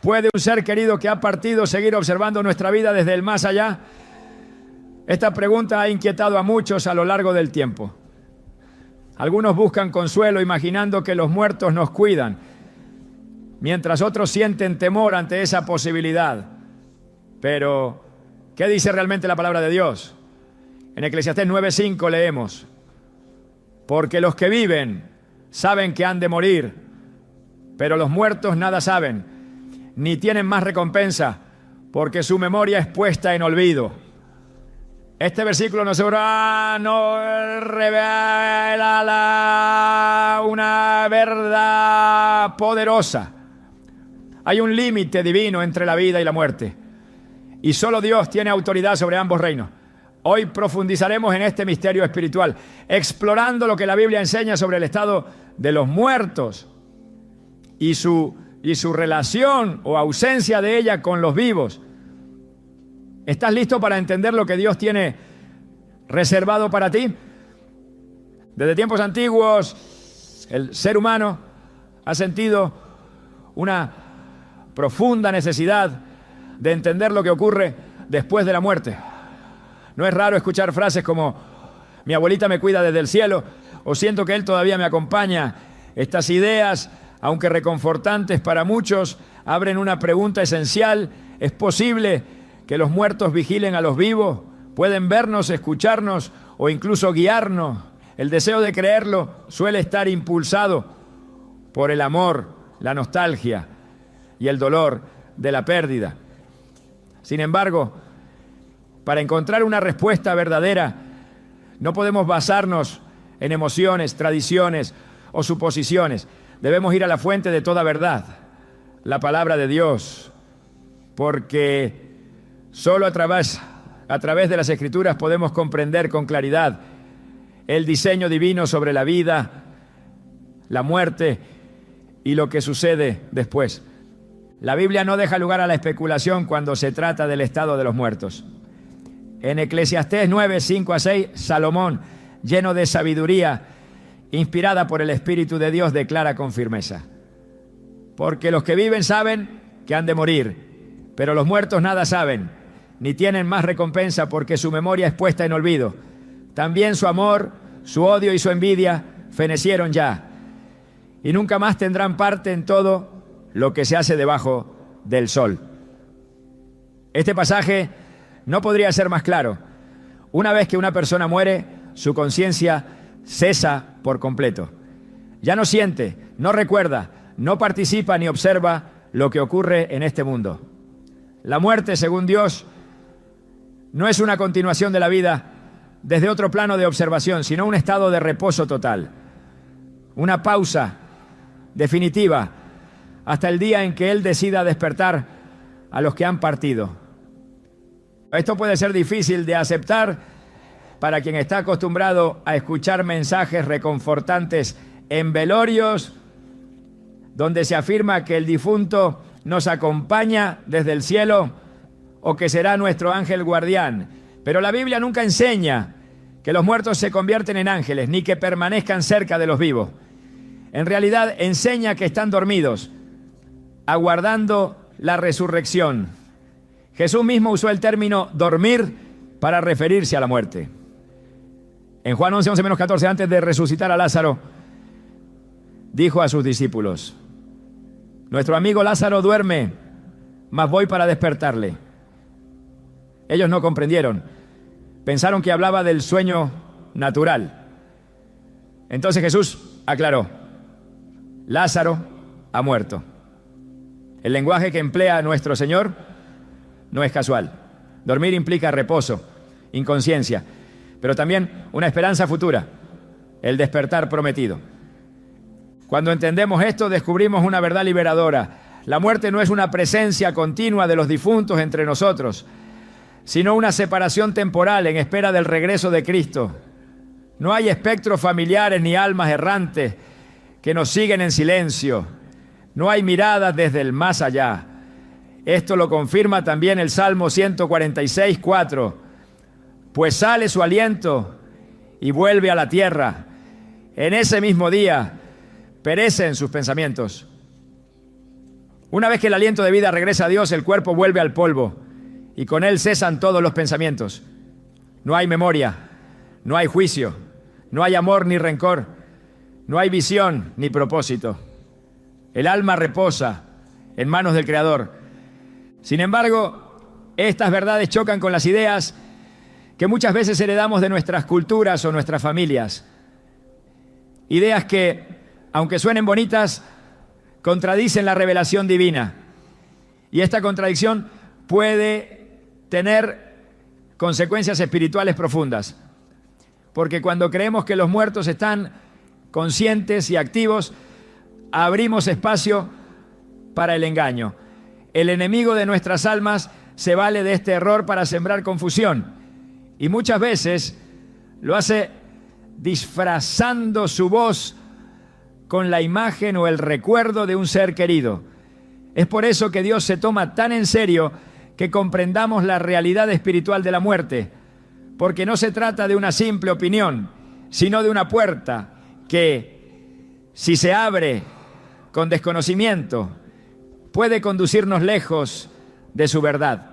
¿Puede un ser querido que ha partido seguir observando nuestra vida desde el más allá? Esta pregunta ha inquietado a muchos a lo largo del tiempo. Algunos buscan consuelo imaginando que los muertos nos cuidan, mientras otros sienten temor ante esa posibilidad. Pero, ¿qué dice realmente la palabra de Dios? En Eclesiastés 9:5 leemos: porque los que viven saben que han de morir, pero los muertos nada saben, ni tienen más recompensa, porque su memoria es puesta en olvido. Este versículo nos revela una verdad poderosa. Hay un límite divino entre la vida y la muerte, y solo Dios tiene autoridad sobre ambos reinos. Hoy profundizaremos en este misterio espiritual, explorando lo que la Biblia enseña sobre el estado de los muertos y su relación o ausencia de ella con los vivos. ¿Estás listo para entender lo que Dios tiene reservado para ti? Desde tiempos antiguos, el ser humano ha sentido una profunda necesidad de entender lo que ocurre después de la muerte. No es raro escuchar frases como: mi abuelita me cuida desde el cielo, o siento que Él todavía me acompaña. Estas ideas, aunque reconfortantes para muchos, abren una pregunta esencial. ¿Es posible que los muertos vigilen a los vivos? ¿Pueden vernos, escucharnos o incluso guiarnos? El deseo de creerlo suele estar impulsado por el amor, la nostalgia y el dolor de la pérdida. Sin embargo, para encontrar una respuesta verdadera, no podemos basarnos en emociones, tradiciones o suposiciones. Debemos ir a la fuente de toda verdad, la palabra de Dios, porque solo a través de las Escrituras podemos comprender con claridad el diseño divino sobre la vida, la muerte y lo que sucede después. La Biblia no deja lugar a la especulación cuando se trata del estado de los muertos. En Eclesiastés 9:5-6, Salomón, lleno de sabiduría, inspirada por el Espíritu de Dios, declara con firmeza: porque los que viven saben que han de morir, pero los muertos nada saben, ni tienen más recompensa, porque su memoria es puesta en olvido. También su amor, su odio y su envidia fenecieron ya, y nunca más tendrán parte en todo lo que se hace debajo del sol. Este pasaje no podría ser más claro. Una vez que una persona muere, su conciencia cesa por completo. Ya no siente, no recuerda, no participa ni observa lo que ocurre en este mundo. La muerte, según Dios, no es una continuación de la vida desde otro plano de observación, sino un estado de reposo total. Una pausa definitiva hasta el día en que Él decida despertar a los que han partido. Esto puede ser difícil de aceptar para quien está acostumbrado a escuchar mensajes reconfortantes en velorios, donde se afirma que el difunto nos acompaña desde el cielo o que será nuestro ángel guardián. Pero la Biblia nunca enseña que los muertos se convierten en ángeles, ni que permanezcan cerca de los vivos. En realidad enseña que están dormidos, aguardando la resurrección. Jesús mismo usó el término dormir para referirse a la muerte. En Juan 11:11-14, antes de resucitar a Lázaro, dijo a sus discípulos: nuestro amigo Lázaro duerme, mas voy para despertarle. Ellos no comprendieron. Pensaron que hablaba del sueño natural. Entonces Jesús aclaró: Lázaro ha muerto. El lenguaje que emplea nuestro Señor no es casual. Dormir implica reposo, inconsciencia, pero también una esperanza futura, el despertar prometido. Cuando entendemos esto, descubrimos una verdad liberadora. La muerte no es una presencia continua de los difuntos entre nosotros, sino una separación temporal en espera del regreso de Cristo. No hay espectros familiares ni almas errantes que nos siguen en silencio. No hay miradas desde el más allá. Esto lo confirma también el Salmo 146:4. Pues sale su aliento y vuelve a la tierra. En ese mismo día perecen sus pensamientos. Una vez que el aliento de vida regresa a Dios, el cuerpo vuelve al polvo y con él cesan todos los pensamientos. No hay memoria, no hay juicio, no hay amor ni rencor, no hay visión ni propósito. El alma reposa en manos del Creador. Sin embargo, estas verdades chocan con las ideas que muchas veces heredamos de nuestras culturas o nuestras familias. Ideas que, aunque suenen bonitas, contradicen la revelación divina. Y esta contradicción puede tener consecuencias espirituales profundas. Porque cuando creemos que los muertos están conscientes y activos, abrimos espacio para el engaño. El enemigo de nuestras almas se vale de este error para sembrar confusión. Y muchas veces lo hace disfrazando su voz con la imagen o el recuerdo de un ser querido. Es por eso que Dios se toma tan en serio que comprendamos la realidad espiritual de la muerte, porque no se trata de una simple opinión, sino de una puerta que, si se abre con desconocimiento, puede conducirnos lejos de su verdad.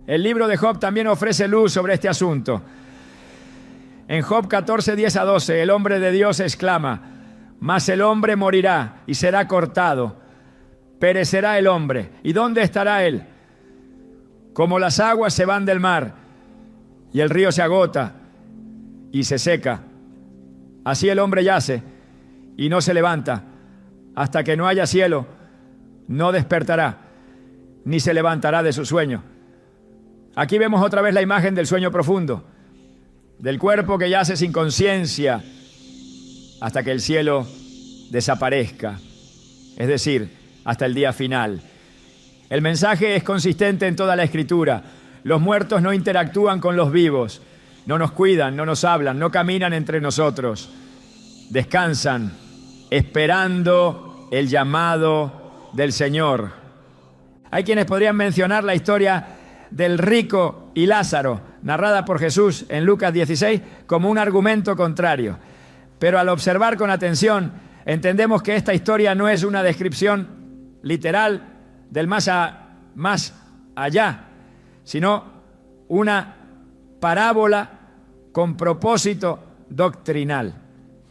El libro de Job también ofrece luz sobre este asunto. En Job 14, 10-12, el hombre de Dios exclama: mas el hombre morirá y será cortado, perecerá el hombre. ¿Y dónde estará él? Como las aguas se van del mar y el río se agota y se seca, así el hombre yace y no se levanta. Hasta que no haya cielo, no despertará, ni se levantará de su sueño. Aquí vemos otra vez la imagen del sueño profundo, del cuerpo que yace sin conciencia hasta que el cielo desaparezca, es decir, hasta el día final. El mensaje es consistente en toda la Escritura. Los muertos no interactúan con los vivos, no nos cuidan, no nos hablan, no caminan entre nosotros. Descansan, esperando el llamado del Señor. Hay quienes podrían mencionar la historia del rico y Lázaro, narrada por Jesús en Lucas 16, como un argumento contrario. Pero al observar con atención, entendemos que esta historia no es una descripción literal del más allá, sino una parábola con propósito doctrinal.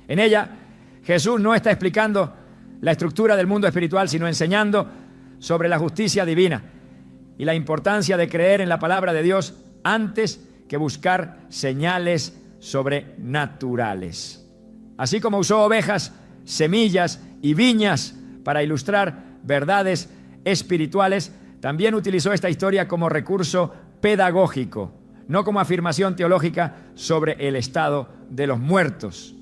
En ella, Jesús no está explicando la estructura del mundo espiritual, sino enseñando sobre la justicia divina y la importancia de creer en la palabra de Dios antes que buscar señales sobrenaturales. Así como usó ovejas, semillas y viñas para ilustrar verdades espirituales, también utilizó esta historia como recurso pedagógico, no como afirmación teológica sobre el estado de los muertos.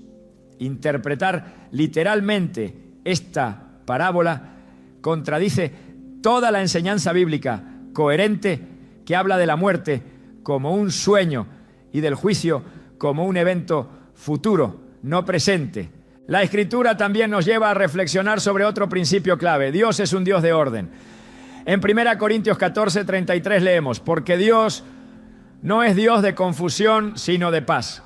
Interpretar literalmente esta parábola contradice toda la enseñanza bíblica coherente que habla de la muerte como un sueño y del juicio como un evento futuro, no presente. La Escritura también nos lleva a reflexionar sobre otro principio clave. Dios es un Dios de orden. En 1 Corintios 14, 33 leemos: porque Dios no es Dios de confusión, sino de paz.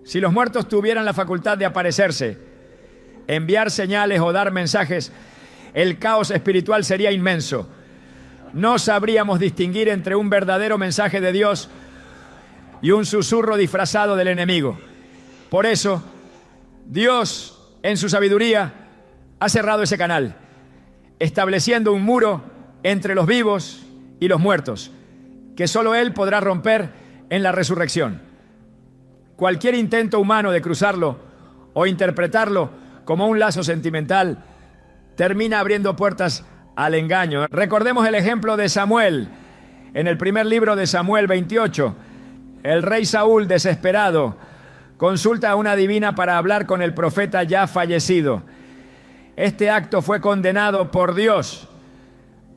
Si los muertos tuvieran la facultad de aparecerse, enviar señales o dar mensajes, el caos espiritual sería inmenso. No sabríamos distinguir entre un verdadero mensaje de Dios y un susurro disfrazado del enemigo. Por eso, Dios, en su sabiduría, ha cerrado ese canal, estableciendo un muro entre los vivos y los muertos, que solo Él podrá romper en la resurrección. Cualquier intento humano de cruzarlo o interpretarlo como un lazo sentimental termina abriendo puertas al engaño. Recordemos el ejemplo de Samuel. En el primer libro de Samuel 28, el rey Saúl, desesperado, consulta a una divina para hablar con el profeta ya fallecido. Este acto fue condenado por Dios.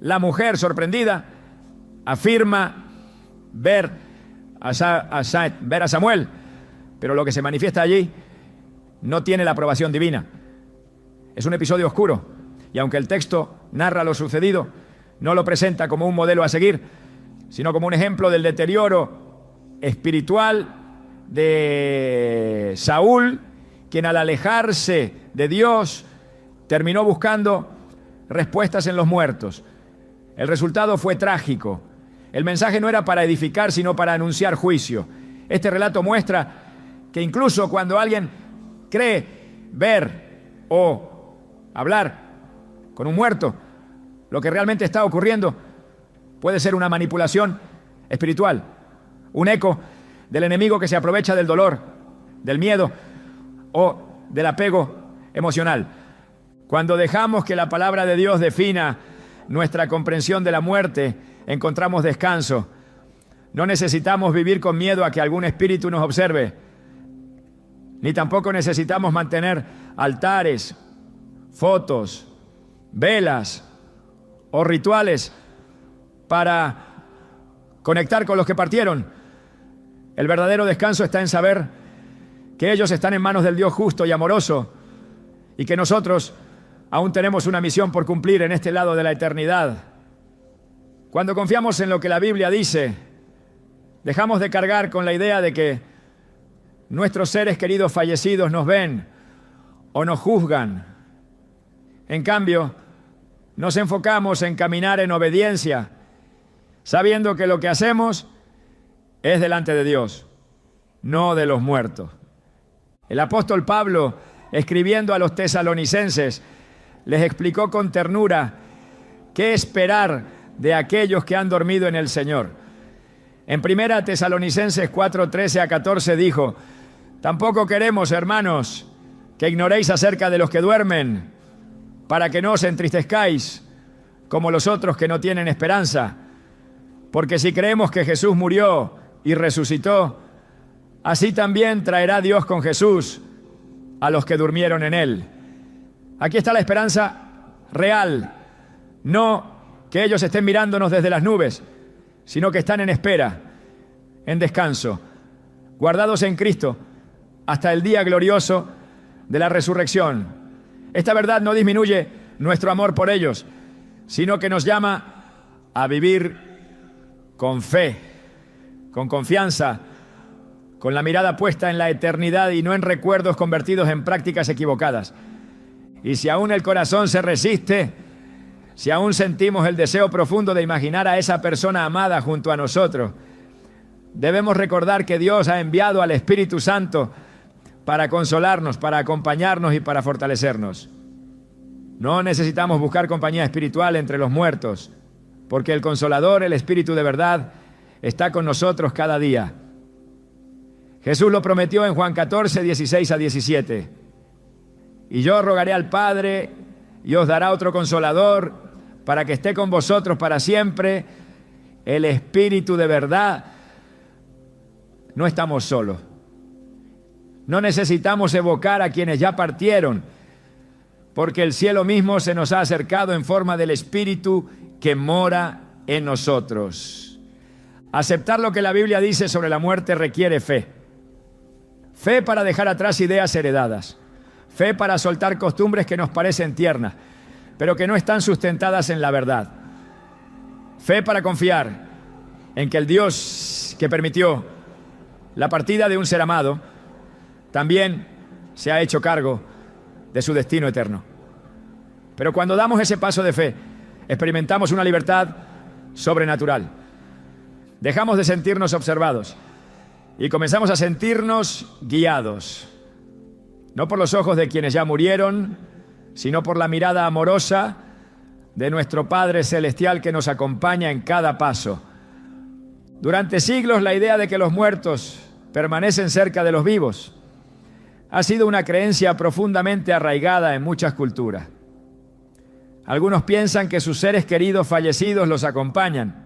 La mujer, sorprendida, afirma ver a Samuel, pero lo que se manifiesta allí no tiene la aprobación divina. Es un episodio oscuro, y aunque el texto narra lo sucedido, no lo presenta como un modelo a seguir, sino como un ejemplo del deterioro espiritual de Saúl, quien al alejarse de Dios terminó buscando respuestas en los muertos. El resultado fue trágico. El mensaje no era para edificar, sino para anunciar juicio. Este relato muestra que incluso cuando alguien cree ver o hablar con un muerto, lo que realmente está ocurriendo puede ser una manipulación espiritual, un eco del enemigo que se aprovecha del dolor, del miedo o del apego emocional. Cuando dejamos que la palabra de Dios defina nuestra comprensión de la muerte, encontramos descanso. No necesitamos vivir con miedo a que algún espíritu nos observe, ni tampoco necesitamos mantener altares, fotos, velas o rituales para conectar con los que partieron. El verdadero descanso está en saber que ellos están en manos del Dios justo y amoroso y que nosotros aún tenemos una misión por cumplir en este lado de la eternidad. Cuando confiamos en lo que la Biblia dice, dejamos de cargar con la idea de que nuestros seres queridos fallecidos nos ven o nos juzgan. En cambio, nos enfocamos en caminar en obediencia, sabiendo que lo que hacemos es delante de Dios, no de los muertos. El apóstol Pablo, escribiendo a los tesalonicenses, les explicó con ternura qué esperar de aquellos que han dormido en el Señor. En 1 Tesalonicenses 4:13 a 14 dijo: tampoco queremos, hermanos, que ignoréis acerca de los que duermen, para que no os entristezcáis como los otros que no tienen esperanza. Porque si creemos que Jesús murió y resucitó, así también traerá Dios con Jesús a los que durmieron en Él. Aquí está la esperanza real, no que ellos estén mirándonos desde las nubes, sino que están en espera, en descanso, guardados en Cristo hasta el día glorioso de la resurrección. Esta verdad no disminuye nuestro amor por ellos, sino que nos llama a vivir con fe, con confianza, con la mirada puesta en la eternidad y no en recuerdos convertidos en prácticas equivocadas. Y si aún el corazón se resiste, si aún sentimos el deseo profundo de imaginar a esa persona amada junto a nosotros, debemos recordar que Dios ha enviado al Espíritu Santo para consolarnos, para acompañarnos y para fortalecernos. No necesitamos buscar compañía espiritual entre los muertos, porque el Consolador, el Espíritu de verdad, está con nosotros cada día. Jesús lo prometió en Juan 14, 16 a 17. Y yo rogaré al Padre y os dará otro Consolador para que esté con vosotros para siempre, el Espíritu de verdad. No estamos solos. No necesitamos evocar a quienes ya partieron, porque el cielo mismo se nos ha acercado en forma del Espíritu que mora en nosotros. Aceptar lo que la Biblia dice sobre la muerte requiere fe. Fe para dejar atrás ideas heredadas. Fe para soltar costumbres que nos parecen tiernas, pero que no están sustentadas en la verdad. Fe para confiar en que el Dios que permitió la partida de un ser amado también se ha hecho cargo de su destino eterno. Pero cuando damos ese paso de fe, experimentamos una libertad sobrenatural. Dejamos de sentirnos observados y comenzamos a sentirnos guiados, no por los ojos de quienes ya murieron, sino por la mirada amorosa de nuestro Padre Celestial que nos acompaña en cada paso. Durante siglos, la idea de que los muertos permanecen cerca de los vivos ha sido una creencia profundamente arraigada en muchas culturas. Algunos piensan que sus seres queridos fallecidos los acompañan,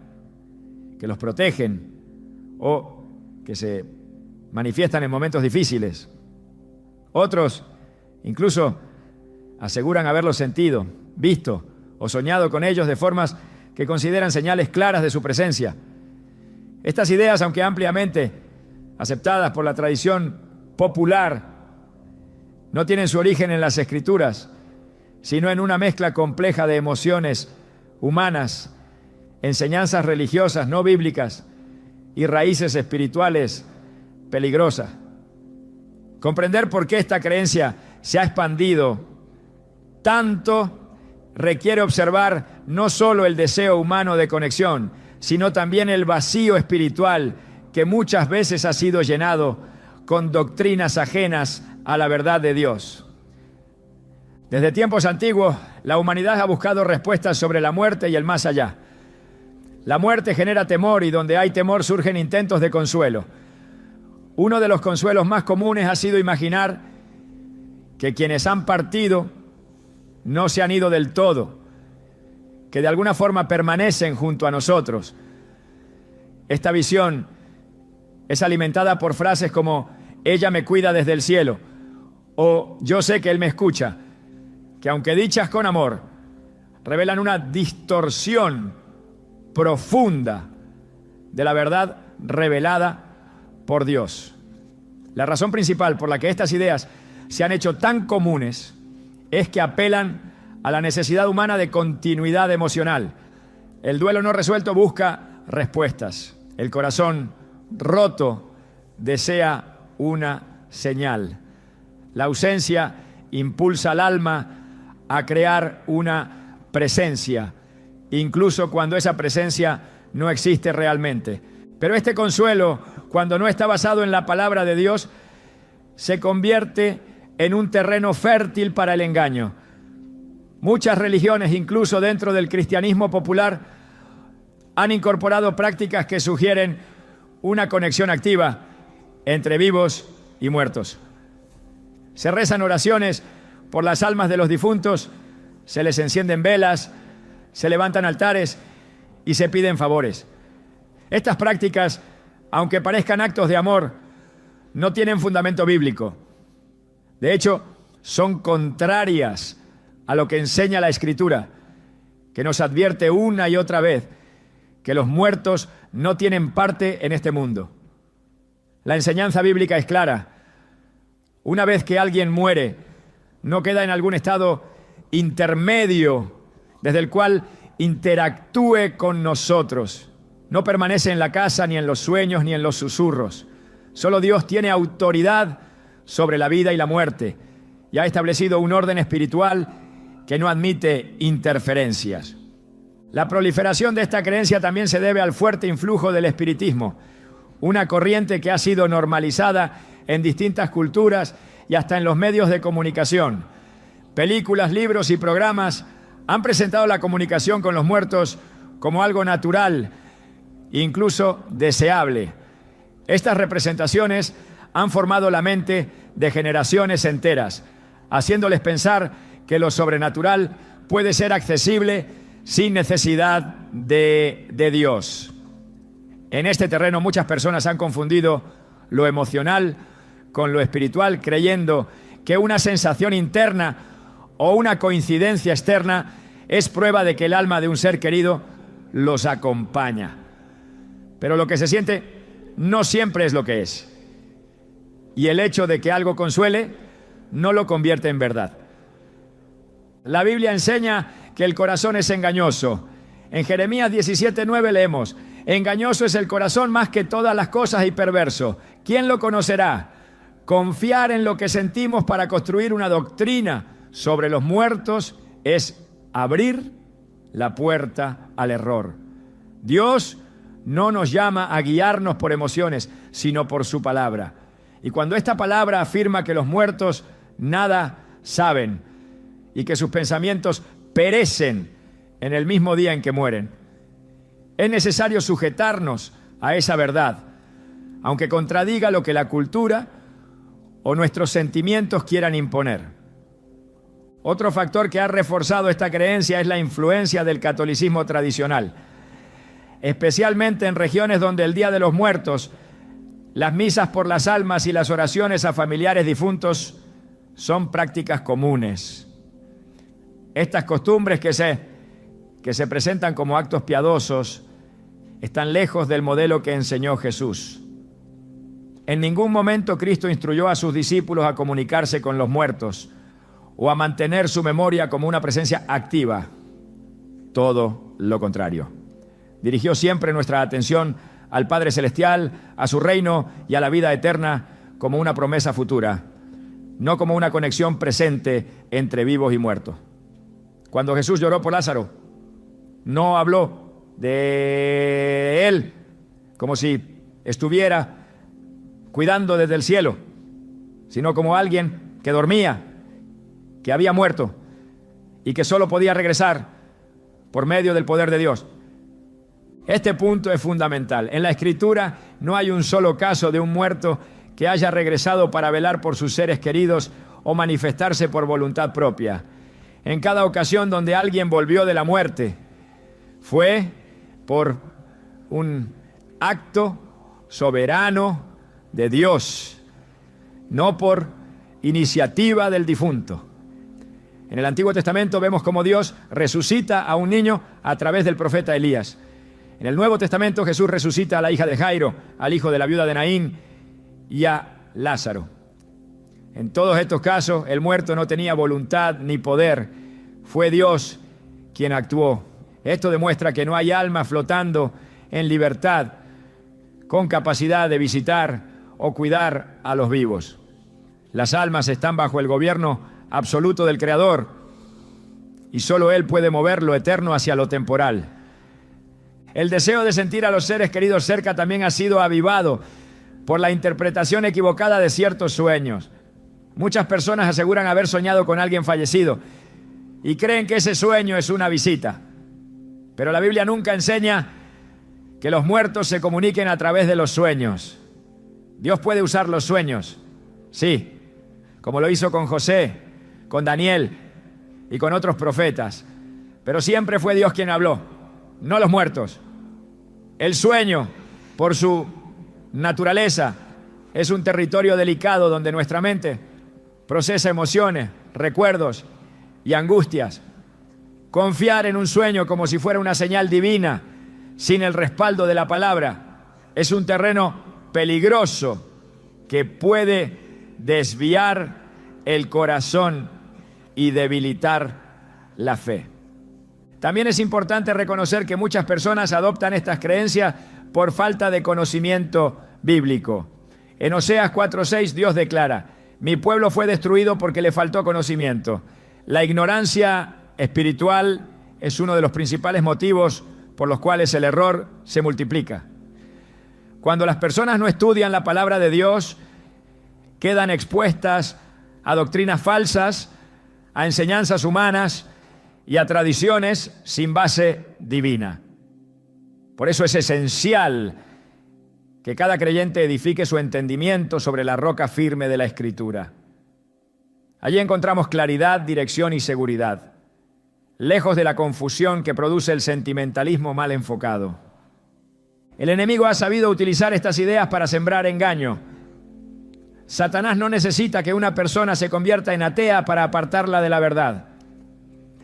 que los protegen o que se manifiestan en momentos difíciles. Otros incluso aseguran haberlos sentido, visto o soñado con ellos de formas que consideran señales claras de su presencia. Estas ideas, aunque ampliamente aceptadas por la tradición popular, no tienen su origen en las Escrituras, sino en una mezcla compleja de emociones humanas, enseñanzas religiosas no bíblicas y raíces espirituales peligrosas. Comprender por qué esta creencia se ha expandido tanto requiere observar no solo el deseo humano de conexión, sino también el vacío espiritual que muchas veces ha sido llenado con doctrinas ajenas a la verdad de Dios. Desde tiempos antiguos, la humanidad ha buscado respuestas sobre la muerte y el más allá. La muerte genera temor y donde hay temor surgen intentos de consuelo. Uno de los consuelos más comunes ha sido imaginar que quienes han partido no se han ido del todo, que de alguna forma permanecen junto a nosotros. Esta visión es alimentada por frases como «ella me cuida desde el cielo» o «yo sé que él me escucha», que aunque dichas con amor, revelan una distorsión profunda de la verdad revelada por Dios. La razón principal por la que estas ideas se han hecho tan comunes es que apelan a la necesidad humana de continuidad emocional. El duelo no resuelto busca respuestas. El corazón roto desea una señal. La ausencia impulsa al alma a crear una presencia, incluso cuando esa presencia no existe realmente. Pero este consuelo, cuando no está basado en la palabra de Dios, se convierte en un terreno fértil para el engaño. Muchas religiones, incluso dentro del cristianismo popular, han incorporado prácticas que sugieren una conexión activa entre vivos y muertos. Se rezan oraciones por las almas de los difuntos, se les encienden velas, se levantan altares y se piden favores. Estas prácticas, aunque parezcan actos de amor, no tienen fundamento bíblico. De hecho, son contrarias a lo que enseña la Escritura, que nos advierte una y otra vez que los muertos no tienen parte en este mundo. La enseñanza bíblica es clara. Una vez que alguien muere, no queda en algún estado intermedio desde el cual interactúe con nosotros. No permanece en la casa, ni en los sueños, ni en los susurros. Solo Dios tiene autoridad sobre la vida y la muerte y ha establecido un orden espiritual que no admite interferencias. La proliferación de esta creencia también se debe al fuerte influjo del espiritismo, una corriente que ha sido normalizada en distintas culturas y hasta en los medios de comunicación. Películas, libros y programas han presentado la comunicación con los muertos como algo natural, incluso deseable. Estas representaciones han formado la mente de generaciones enteras, haciéndoles pensar que lo sobrenatural puede ser accesible sin necesidad de Dios. En este terreno muchas personas han confundido lo emocional con lo espiritual, creyendo que una sensación interna o una coincidencia externa es prueba de que el alma de un ser querido los acompaña. Pero lo que se siente no siempre es lo que es. Y el hecho de que algo consuele no lo convierte en verdad. La Biblia enseña que el corazón es engañoso. En Jeremías 17:9 leemos: engañoso es el corazón más que todas las cosas y perverso. ¿Quién lo conocerá? Confiar en lo que sentimos para construir una doctrina sobre los muertos es abrir la puerta al error. Dios no nos llama a guiarnos por emociones, sino por su palabra. Y cuando esta palabra afirma que los muertos nada saben y que sus pensamientos perecen en el mismo día en que mueren, es necesario sujetarnos a esa verdad, aunque contradiga lo que la cultura o nuestros sentimientos quieran imponer. Otro factor que ha reforzado esta creencia es la influencia del catolicismo tradicional, especialmente en regiones donde el Día de los Muertos, las misas por las almas y las oraciones a familiares difuntos son prácticas comunes. Estas costumbres que se presentan como actos piadosos están lejos del modelo que enseñó Jesús. En ningún momento Cristo instruyó a sus discípulos a comunicarse con los muertos o a mantener su memoria como una presencia activa. Todo lo contrario. Dirigió siempre nuestra atención al Padre Celestial, a su reino y a la vida eterna como una promesa futura, no como una conexión presente entre vivos y muertos. Cuando Jesús lloró por Lázaro, no habló de él como si estuviera cuidando desde el cielo, sino como alguien que dormía, que había muerto y que solo podía regresar por medio del poder de Dios. Este punto es fundamental. En la Escritura no hay un solo caso de un muerto que haya regresado para velar por sus seres queridos o manifestarse por voluntad propia. En cada ocasión donde alguien volvió de la muerte, fue por un acto soberano de Dios, no por iniciativa del difunto. En el Antiguo Testamento vemos cómo Dios resucita a un niño a través del profeta Elías. En el Nuevo Testamento Jesús resucita a la hija de Jairo, al hijo de la viuda de Naín y a Lázaro. En todos estos casos el muerto no tenía voluntad ni poder, fue Dios quien actuó. Esto demuestra que no hay alma flotando en libertad con capacidad de visitar o cuidar a los vivos. Las almas están bajo el gobierno absoluto del Creador y solo Él puede mover lo eterno hacia lo temporal. El deseo de sentir a los seres queridos cerca también ha sido avivado por la interpretación equivocada de ciertos sueños. Muchas personas aseguran haber soñado con alguien fallecido y creen que ese sueño es una visita. Pero la Biblia nunca enseña que los muertos se comuniquen a través de los sueños. Dios puede usar los sueños, sí, como lo hizo con José, con Daniel y con otros profetas. Pero siempre fue Dios quien habló, no los muertos. El sueño, por su naturaleza, es un territorio delicado donde nuestra mente procesa emociones, recuerdos y angustias. Confiar en un sueño como si fuera una señal divina, sin el respaldo de la palabra, es un terreno peligroso que puede desviar el corazón y debilitar la fe. También es importante reconocer que muchas personas adoptan estas creencias por falta de conocimiento bíblico. En Oseas 4:6 Dios declara: mi pueblo fue destruido porque le faltó conocimiento. La ignorancia espiritual es uno de los principales motivos por los cuales el error se multiplica. Cuando las personas no estudian la palabra de Dios, quedan expuestas a doctrinas falsas, a enseñanzas humanas y a tradiciones sin base divina. Por eso es esencial que cada creyente edifique su entendimiento sobre la roca firme de la Escritura. Allí encontramos claridad, dirección y seguridad, lejos de la confusión que produce el sentimentalismo mal enfocado. El enemigo ha sabido utilizar estas ideas para sembrar engaño. Satanás no necesita que una persona se convierta en atea para apartarla de la verdad.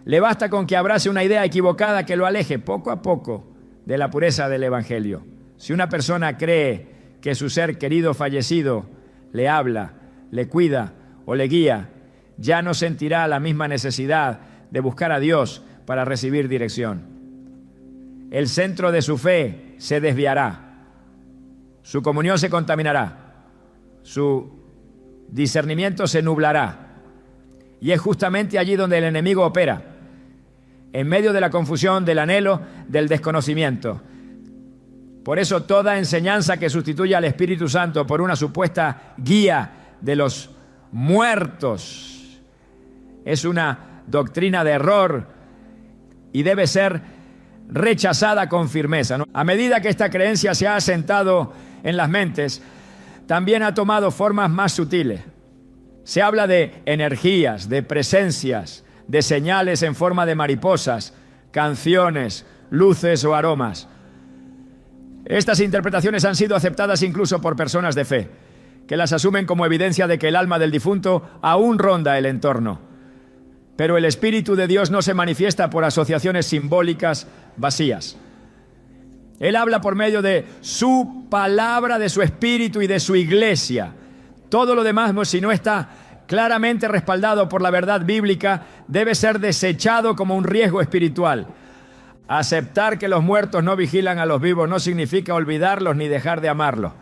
Le basta con que abrace una idea equivocada que lo aleje poco a poco de la pureza del Evangelio. Si una persona cree que su ser querido fallecido le habla, le cuida o le guía, ya no sentirá la misma necesidad de buscar a Dios para recibir dirección. El centro de su fe se desviará, su comunión se contaminará, su discernimiento se nublará. Y es justamente allí donde el enemigo opera, en medio de la confusión, del anhelo, del desconocimiento. Por eso toda enseñanza que sustituya al Espíritu Santo por una supuesta guía de los muertos es una doctrina de error y debe ser rechazada con firmeza, ¿no? A medida que esta creencia se ha asentado en las mentes, también ha tomado formas más sutiles. Se habla de energías, de presencias, de señales en forma de mariposas, canciones, luces o aromas. Estas interpretaciones han sido aceptadas incluso por personas de fe, que las asumen como evidencia de que el alma del difunto aún ronda el entorno. Pero el Espíritu de Dios no se manifiesta por asociaciones simbólicas vacías. Él habla por medio de su palabra, de su Espíritu y de su iglesia. Todo lo demás, si no está claramente respaldado por la verdad bíblica, debe ser desechado como un riesgo espiritual. Aceptar que los muertos no vigilan a los vivos no significa olvidarlos ni dejar de amarlos.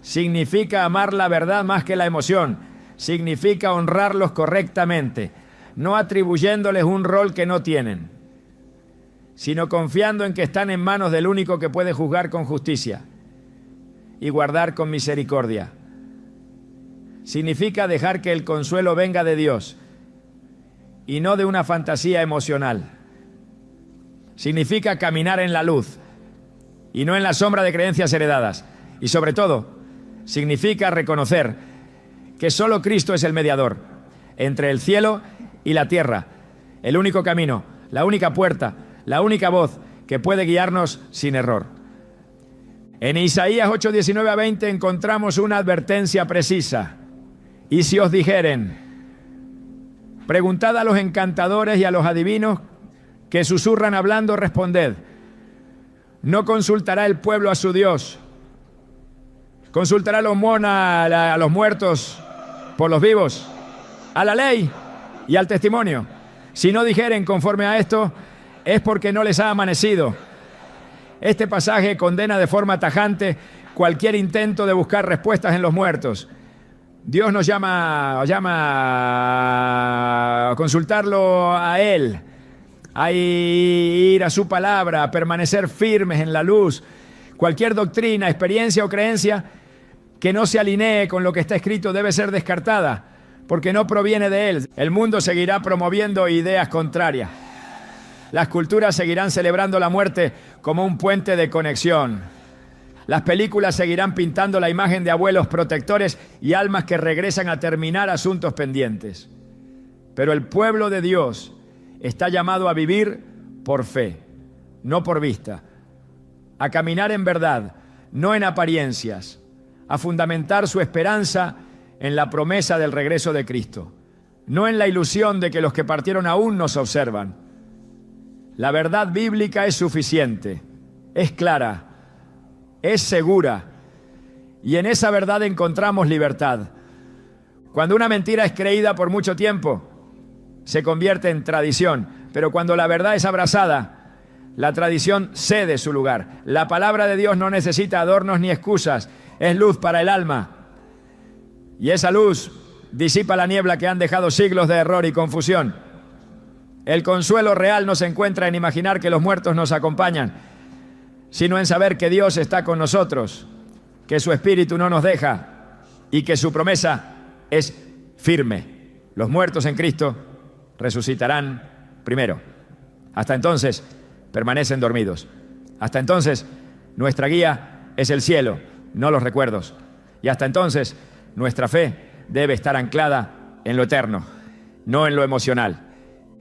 Significa amar la verdad más que la emoción. Significa honrarlos correctamente. no atribuyéndoles un rol que no tienen, sino confiando en que están en manos del único que puede juzgar con justicia y guardar con misericordia. Significa dejar que el consuelo venga de Dios y no de una fantasía emocional. Significa caminar en la luz y no en la sombra de creencias heredadas. Y sobre todo, significa reconocer que solo Cristo es el mediador entre el cielo y la tierra, el único camino, la única puerta, la única voz que puede guiarnos sin error. En Isaías 8, 19 a 20 encontramos una advertencia precisa. Y si os dijeren, preguntad a los encantadores y a los adivinos que susurran hablando, responded, ¿no consultará el pueblo a su Dios? ¿Consultará a los muertos por los vivos? ¿A la ley y al testimonio? Si no dijeren conforme a esto, es porque no les ha amanecido. Este pasaje condena de forma tajante cualquier intento de buscar respuestas en los muertos. Dios nos llama a consultarlo a Él, a ir a su palabra, a permanecer firmes en la luz. Cualquier doctrina, experiencia o creencia que no se alinee con lo que está escrito debe ser descartada, porque no proviene de Él. El mundo seguirá promoviendo ideas contrarias. Las culturas seguirán celebrando la muerte como un puente de conexión. Las películas seguirán pintando la imagen de abuelos protectores y almas que regresan a terminar asuntos pendientes. Pero el pueblo de Dios está llamado a vivir por fe, no por vista, a caminar en verdad, no en apariencias, a fundamentar su esperanza en la promesa del regreso de Cristo, no en la ilusión de que los que partieron aún nos observan. La verdad bíblica es suficiente, es clara, es segura, y en esa verdad encontramos libertad. Cuando una mentira es creída por mucho tiempo, se convierte en tradición, pero cuando la verdad es abrazada, la tradición cede su lugar. La palabra de Dios no necesita adornos ni excusas, es luz para el alma, y esa luz disipa la niebla que han dejado siglos de error y confusión. El consuelo real no se encuentra en imaginar que los muertos nos acompañan, sino en saber que Dios está con nosotros, que su Espíritu no nos deja y que su promesa es firme. Los muertos en Cristo resucitarán primero. Hasta entonces permanecen dormidos. Hasta entonces nuestra guía es el cielo, no los recuerdos. Y hasta entonces nuestra fe debe estar anclada en lo eterno, no en lo emocional.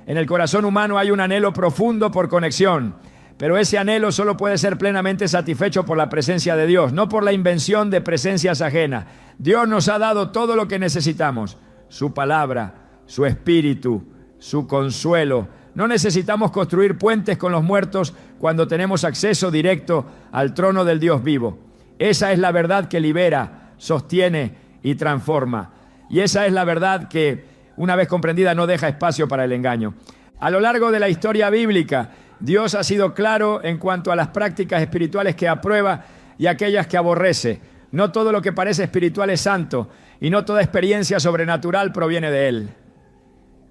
En el corazón humano hay un anhelo profundo por conexión, pero ese anhelo solo puede ser plenamente satisfecho por la presencia de Dios, no por la invención de presencias ajenas. Dios nos ha dado todo lo que necesitamos, su palabra, su espíritu, su consuelo. No necesitamos construir puentes con los muertos cuando tenemos acceso directo al trono del Dios vivo. Esa es la verdad que libera, sostiene y transforma. Y esa es la verdad que, una vez comprendida, no deja espacio para el engaño. A lo largo de la historia bíblica, Dios ha sido claro en cuanto a las prácticas espirituales que aprueba y aquellas que aborrece. No todo lo que parece espiritual es santo y no toda experiencia sobrenatural proviene de Él.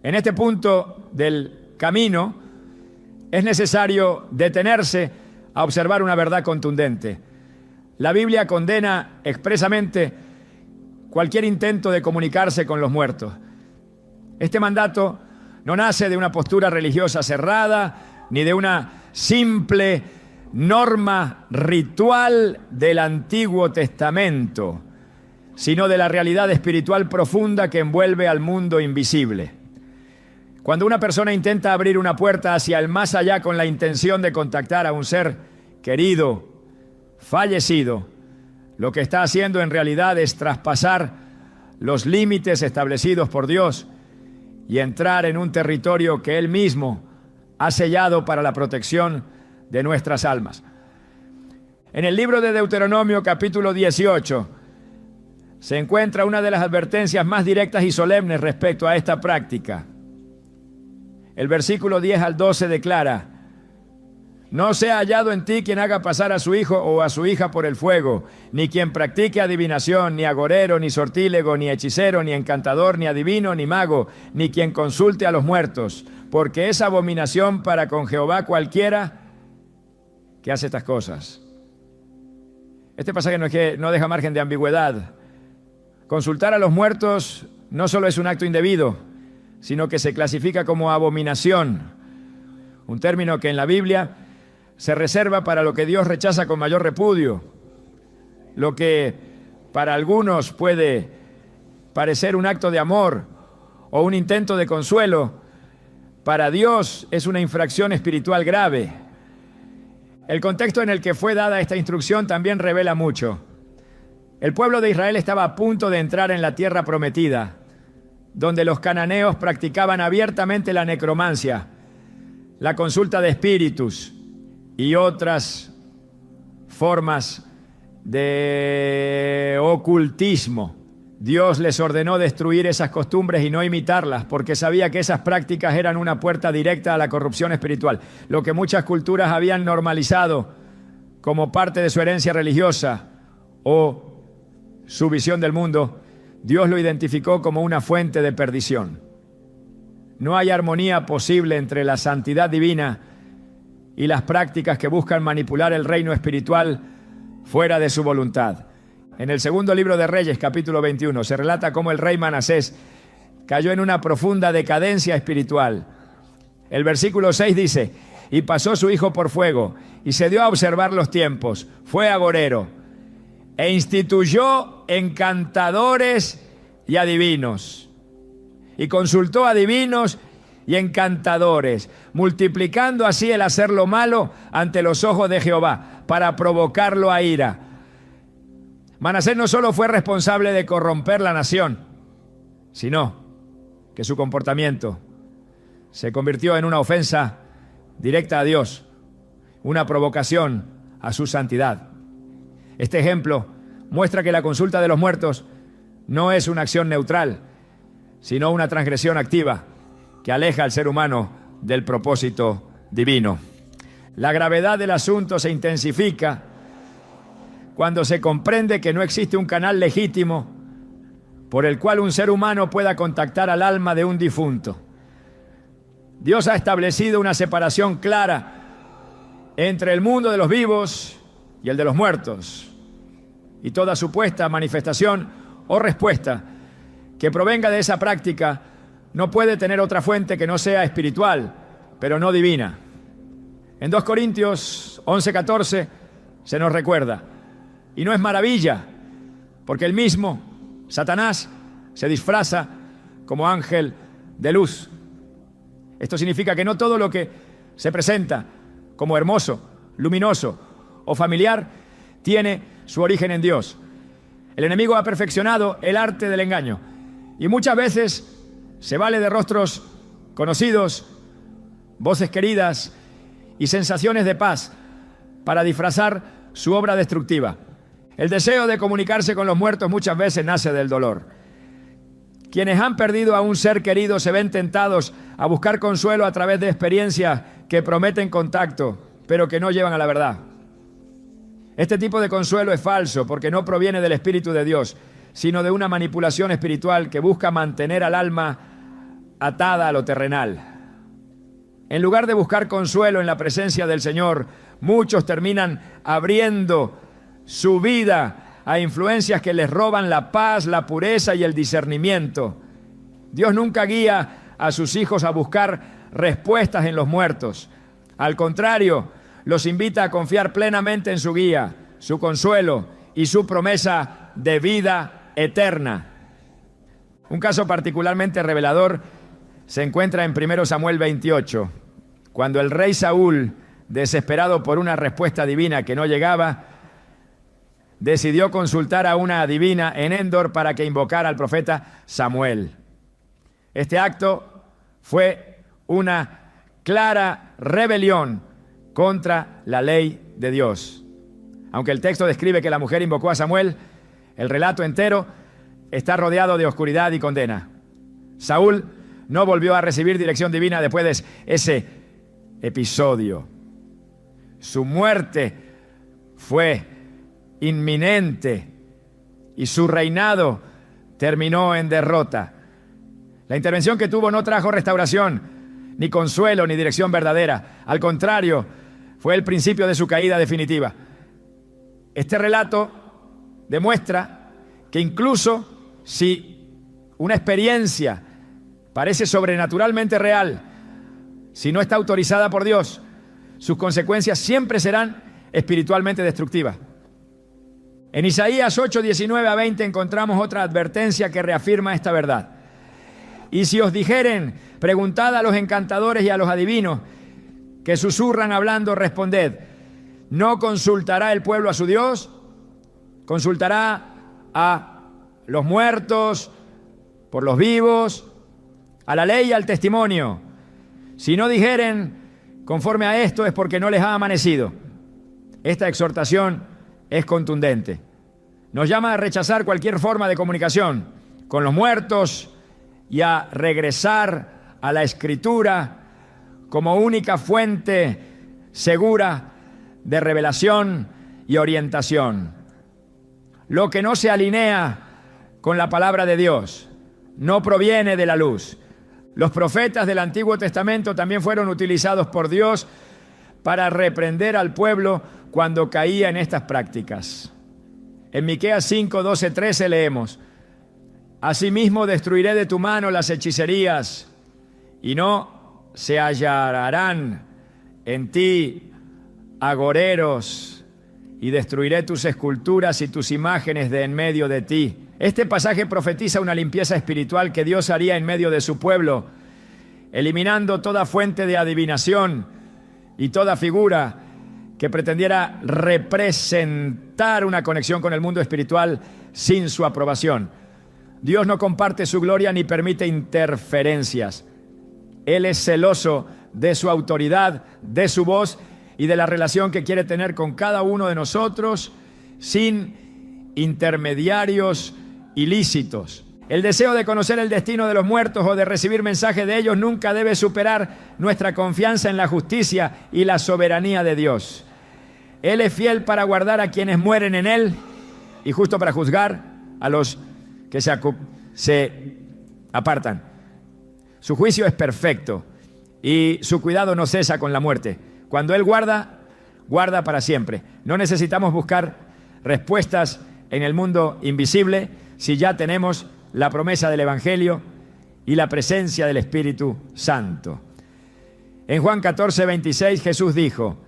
En este punto del camino es necesario detenerse a observar una verdad contundente. La Biblia condena expresamente cualquier intento de comunicarse con los muertos. Este mandato no nace de una postura religiosa cerrada, ni de una simple norma ritual del Antiguo Testamento, sino de la realidad espiritual profunda que envuelve al mundo invisible. Cuando una persona intenta abrir una puerta hacia el más allá con la intención de contactar a un ser querido, fallecido, lo que está haciendo en realidad es traspasar los límites establecidos por Dios y entrar en un territorio que Él mismo ha sellado para la protección de nuestras almas. En el libro de Deuteronomio, capítulo 18, se encuentra una de las advertencias más directas y solemnes respecto a esta práctica. El versículo 10 al 12 declara: No sea hallado en ti quien haga pasar a su hijo o a su hija por el fuego, ni quien practique adivinación, ni agorero, ni sortílego, ni hechicero, ni encantador, ni adivino, ni mago, ni quien consulte a los muertos, porque es abominación para con Jehová cualquiera que hace estas cosas. Este pasaje no deja margen de ambigüedad. Consultar a los muertos no solo es un acto indebido, sino que se clasifica como abominación, un término que en la Biblia se reserva para lo que Dios rechaza con mayor repudio. Lo que para algunos puede parecer un acto de amor o un intento de consuelo, para Dios es una infracción espiritual grave. El contexto en el que fue dada esta instrucción también revela mucho. El pueblo de Israel estaba a punto de entrar en la tierra prometida, donde los cananeos practicaban abiertamente la necromancia, la consulta de espíritus y otras formas de ocultismo. Dios les ordenó destruir esas costumbres y no imitarlas, porque sabía que esas prácticas eran una puerta directa a la corrupción espiritual. Lo que muchas culturas habían normalizado como parte de su herencia religiosa o su visión del mundo, Dios lo identificó como una fuente de perdición. No hay armonía posible entre la santidad divina y las prácticas que buscan manipular el reino espiritual fuera de su voluntad. En el segundo libro de Reyes, capítulo 21, se relata cómo el rey Manasés cayó en una profunda decadencia espiritual. El versículo 6 dice: y pasó su hijo por fuego, y se dio a observar los tiempos, fue agorero, e instituyó encantadores y adivinos, y consultó adivinos y encantadores, multiplicando así el hacer lo malo ante los ojos de Jehová, para provocarlo a ira. Manasés no solo fue responsable de corromper la nación, sino que su comportamiento se convirtió en una ofensa directa a Dios, una provocación a su santidad. Este ejemplo muestra que la consulta de los muertos no es una acción neutral, sino una transgresión activa que aleja al ser humano del propósito divino. La gravedad del asunto se intensifica cuando se comprende que no existe un canal legítimo por el cual un ser humano pueda contactar al alma de un difunto. Dios ha establecido una separación clara entre el mundo de los vivos y el de los muertos, y toda supuesta manifestación o respuesta que provenga de esa práctica no puede tener otra fuente que no sea espiritual, pero no divina. En 2 Corintios 11:14 se nos recuerda: y no es maravilla, porque el mismo Satanás se disfraza como ángel de luz. Esto significa que no todo lo que se presenta como hermoso, luminoso o familiar tiene su origen en Dios. El enemigo ha perfeccionado el arte del engaño y muchas veces se vale de rostros conocidos, voces queridas y sensaciones de paz para disfrazar su obra destructiva. El deseo de comunicarse con los muertos muchas veces nace del dolor. Quienes han perdido a un ser querido se ven tentados a buscar consuelo a través de experiencias que prometen contacto, pero que no llevan a la verdad. Este tipo de consuelo es falso porque no proviene del Espíritu de Dios, sino de una manipulación espiritual que busca mantener al alma atada a lo terrenal. En lugar de buscar consuelo en la presencia del Señor, muchos terminan abriendo su vida a influencias que les roban la paz, la pureza y el discernimiento. Dios nunca guía a sus hijos a buscar respuestas en los muertos. Al contrario, los invita a confiar plenamente en su guía, su consuelo y su promesa de vida eterna. Un caso particularmente revelador se encuentra en 1 Samuel 28, cuando el rey Saúl, desesperado por una respuesta divina que no llegaba, decidió consultar a una adivina en Endor para que invocara al profeta Samuel. Este acto fue una clara rebelión contra la ley de Dios. Aunque el texto describe que la mujer invocó a Samuel, el relato entero está rodeado de oscuridad y condena. Saúl no volvió a recibir dirección divina después de ese episodio. Su muerte fue inminente y su reinado terminó en derrota. La intervención que tuvo no trajo restauración, ni consuelo, ni dirección verdadera. Al contrario, fue el principio de su caída definitiva. Este relato demuestra que incluso si una experiencia parece sobrenaturalmente real, si no está autorizada por Dios, sus consecuencias siempre serán espiritualmente destructivas. En Isaías 8, 19 a 20 encontramos otra advertencia que reafirma esta verdad. Y si os dijeren, preguntad a los encantadores y a los adivinos que susurran hablando, responded, ¿no consultará el pueblo a su Dios? ¿Consultará a los muertos por los vivos, a la ley y al testimonio? Si no dijeren conforme a esto es porque no les ha amanecido. Esta exhortación es contundente. Nos llama a rechazar cualquier forma de comunicación con los muertos y a regresar a la Escritura como única fuente segura de revelación y orientación. Lo que no se alinea con la palabra de Dios no proviene de la luz. Los profetas del Antiguo Testamento también fueron utilizados por Dios para reprender al pueblo cuando caía en estas prácticas. En Miqueas 5, 12, 13 leemos: Asimismo destruiré de tu mano las hechicerías, y no se hallarán en ti agoreros, y destruiré tus esculturas y tus imágenes de en medio de ti. Este pasaje profetiza una limpieza espiritual que Dios haría en medio de su pueblo, eliminando toda fuente de adivinación y toda figura que pretendiera representar una conexión con el mundo espiritual sin su aprobación. Dios no comparte su gloria ni permite interferencias. Él es celoso de su autoridad, de su voz y de la relación que quiere tener con cada uno de nosotros sin intermediarios ilícitos. El deseo de conocer el destino de los muertos o de recibir mensajes de ellos nunca debe superar nuestra confianza en la justicia y la soberanía de Dios. Él es fiel para guardar a quienes mueren en Él y justo para juzgar a los que se apartan. Su juicio es perfecto y su cuidado no cesa con la muerte. Cuando Él guarda, guarda para siempre. No necesitamos buscar respuestas en el mundo invisible si ya tenemos la promesa del Evangelio y la presencia del Espíritu Santo. En Juan 14, 26 Jesús dijo: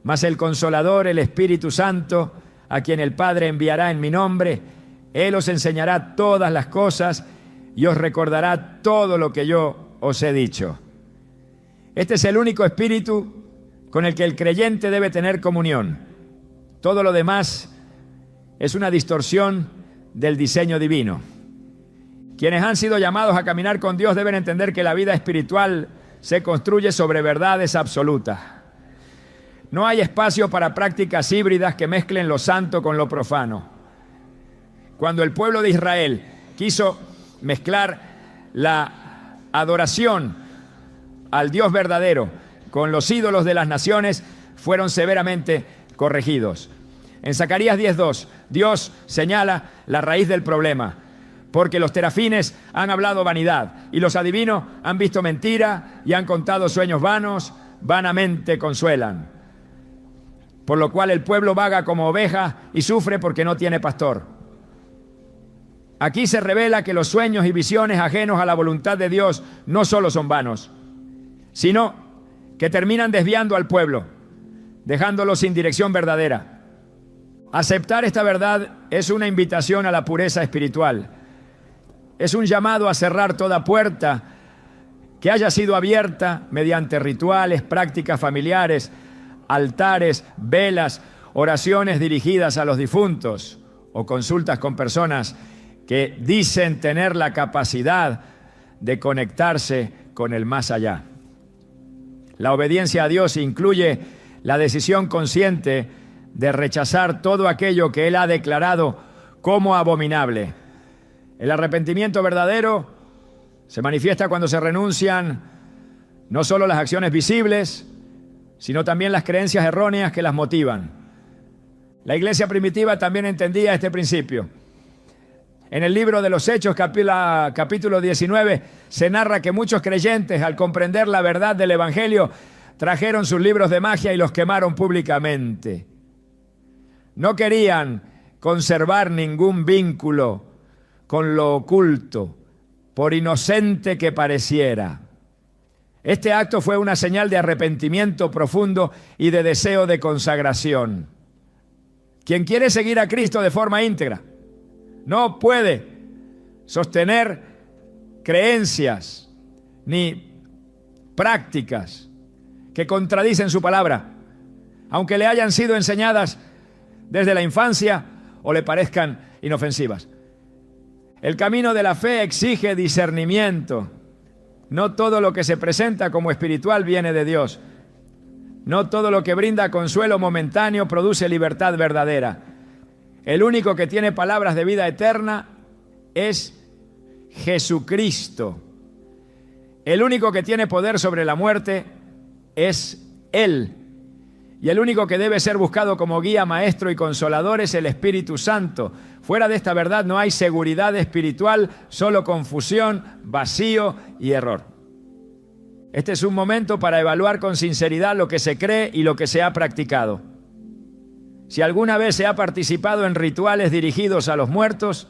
Mas el Consolador, el Espíritu Santo, a quien el Padre enviará en mi nombre, Él os enseñará todas las cosas y os recordará todo lo que yo os he dicho. Este es el único Espíritu con el que el creyente debe tener comunión. Todo lo demás es una distorsión del diseño divino. Quienes han sido llamados a caminar con Dios deben entender que la vida espiritual se construye sobre verdades absolutas. No hay espacio para prácticas híbridas que mezclen lo santo con lo profano. Cuando el pueblo de Israel quiso mezclar la adoración al Dios verdadero con los ídolos de las naciones, fueron severamente corregidos. En Zacarías 10:2, Dios señala la raíz del problema, porque los terafines han hablado vanidad y los adivinos han visto mentira y han contado sueños vanos, vanamente consuelan. Por lo cual el pueblo vaga como oveja y sufre porque no tiene pastor. Aquí se revela que los sueños y visiones ajenos a la voluntad de Dios no solo son vanos, sino que terminan desviando al pueblo, dejándolo sin dirección verdadera. Aceptar esta verdad es una invitación a la pureza espiritual. Es un llamado a cerrar toda puerta que haya sido abierta mediante rituales, prácticas familiares, altares, velas, oraciones dirigidas a los difuntos o consultas con personas que dicen tener la capacidad de conectarse con el más allá. La obediencia a Dios incluye la decisión consciente de rechazar todo aquello que Él ha declarado como abominable. El arrepentimiento verdadero se manifiesta cuando se renuncian no solo las acciones visibles, sino también las creencias erróneas que las motivan. La iglesia primitiva también entendía este principio. En el libro de los Hechos, capítulo 19, se narra que muchos creyentes, al comprender la verdad del Evangelio, trajeron sus libros de magia y los quemaron públicamente. No querían conservar ningún vínculo con lo oculto, por inocente que pareciera. Este acto fue una señal de arrepentimiento profundo y de deseo de consagración. Quien quiere seguir a Cristo de forma íntegra no puede sostener creencias ni prácticas que contradicen su palabra, aunque le hayan sido enseñadas desde la infancia o le parezcan inofensivas. El camino de la fe exige discernimiento. No todo lo que se presenta como espiritual viene de Dios. No todo lo que brinda consuelo momentáneo produce libertad verdadera. El único que tiene palabras de vida eterna es Jesucristo. El único que tiene poder sobre la muerte es Él. Y el único que debe ser buscado como guía, maestro y consolador es el Espíritu Santo. Fuera de esta verdad no hay seguridad espiritual, solo confusión, vacío y error. Este es un momento para evaluar con sinceridad lo que se cree y lo que se ha practicado. Si alguna vez se ha participado en rituales dirigidos a los muertos,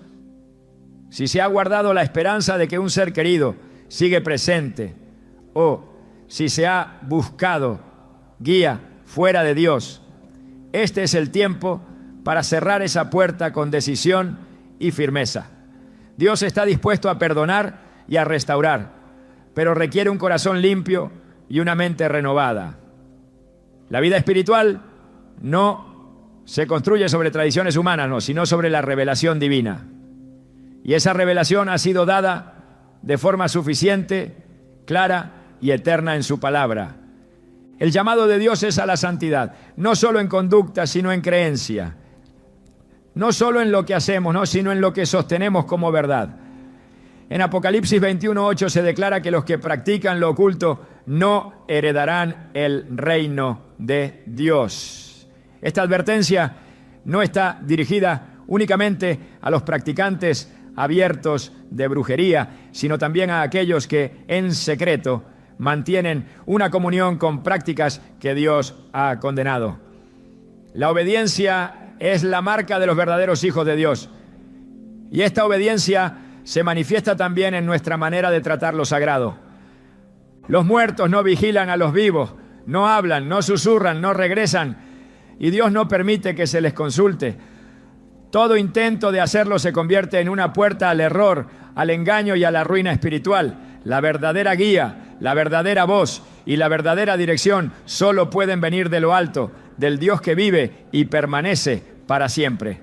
si se ha guardado la esperanza de que un ser querido sigue presente, o si se ha buscado guía fuera de Dios, este es el tiempo para cerrar esa puerta con decisión y firmeza. Dios está dispuesto a perdonar y a restaurar, pero requiere un corazón limpio y una mente renovada. La vida espiritual no se construye sobre tradiciones humanas, no, sino sobre la revelación divina. Y esa revelación ha sido dada de forma suficiente, clara y eterna en su palabra. El llamado de Dios es a la santidad, no solo en conducta, sino en creencia. No solo en lo que hacemos, no, sino en lo que sostenemos como verdad. En Apocalipsis 21:8 se declara que los que practican lo oculto no heredarán el reino de Dios. Esta advertencia no está dirigida únicamente a los practicantes abiertos de brujería, sino también a aquellos que en secreto mantienen una comunión con prácticas que Dios ha condenado. La obediencia es la marca de los verdaderos hijos de Dios. Y esta obediencia se manifiesta también en nuestra manera de tratar lo sagrado. Los muertos no vigilan a los vivos, no hablan, no susurran, no regresan, y Dios no permite que se les consulte. Todo intento de hacerlo se convierte en una puerta al error, al engaño y a la ruina espiritual. La verdadera guía, la verdadera voz y la verdadera dirección solo pueden venir de lo alto, del Dios que vive y permanece para siempre.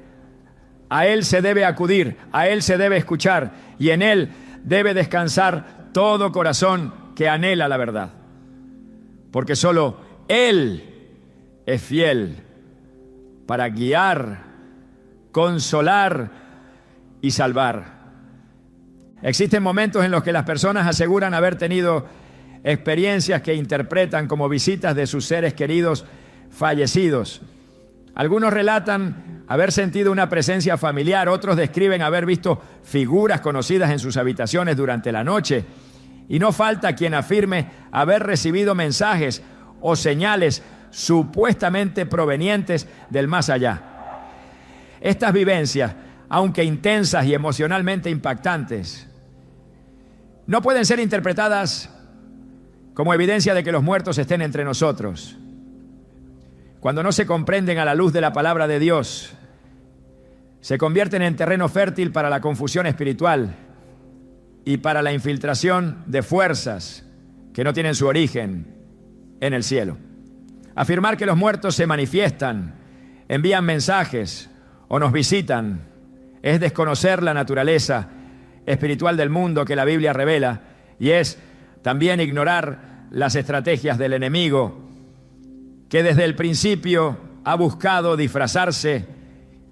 A Él se debe acudir, a Él se debe escuchar y en Él debe descansar todo corazón que anhela la verdad. Porque solo Él es fiel para guiar, consolar y salvar. Existen momentos en los que las personas aseguran haber tenido experiencias que interpretan como visitas de sus seres queridos fallecidos. Algunos relatan haber sentido una presencia familiar, otros describen haber visto figuras conocidas en sus habitaciones durante la noche. Y no falta quien afirme haber recibido mensajes o señales supuestamente provenientes del más allá. Estas vivencias, aunque intensas y emocionalmente impactantes, no pueden ser interpretadas como evidencia de que los muertos estén entre nosotros. Cuando no se comprenden a la luz de la palabra de Dios, se convierten en terreno fértil para la confusión espiritual y para la infiltración de fuerzas que no tienen su origen en el cielo. Afirmar que los muertos se manifiestan, envían mensajes o nos visitan es desconocer la naturaleza espiritual del mundo que la Biblia revela y es también ignorar las estrategias del enemigo que desde el principio ha buscado disfrazarse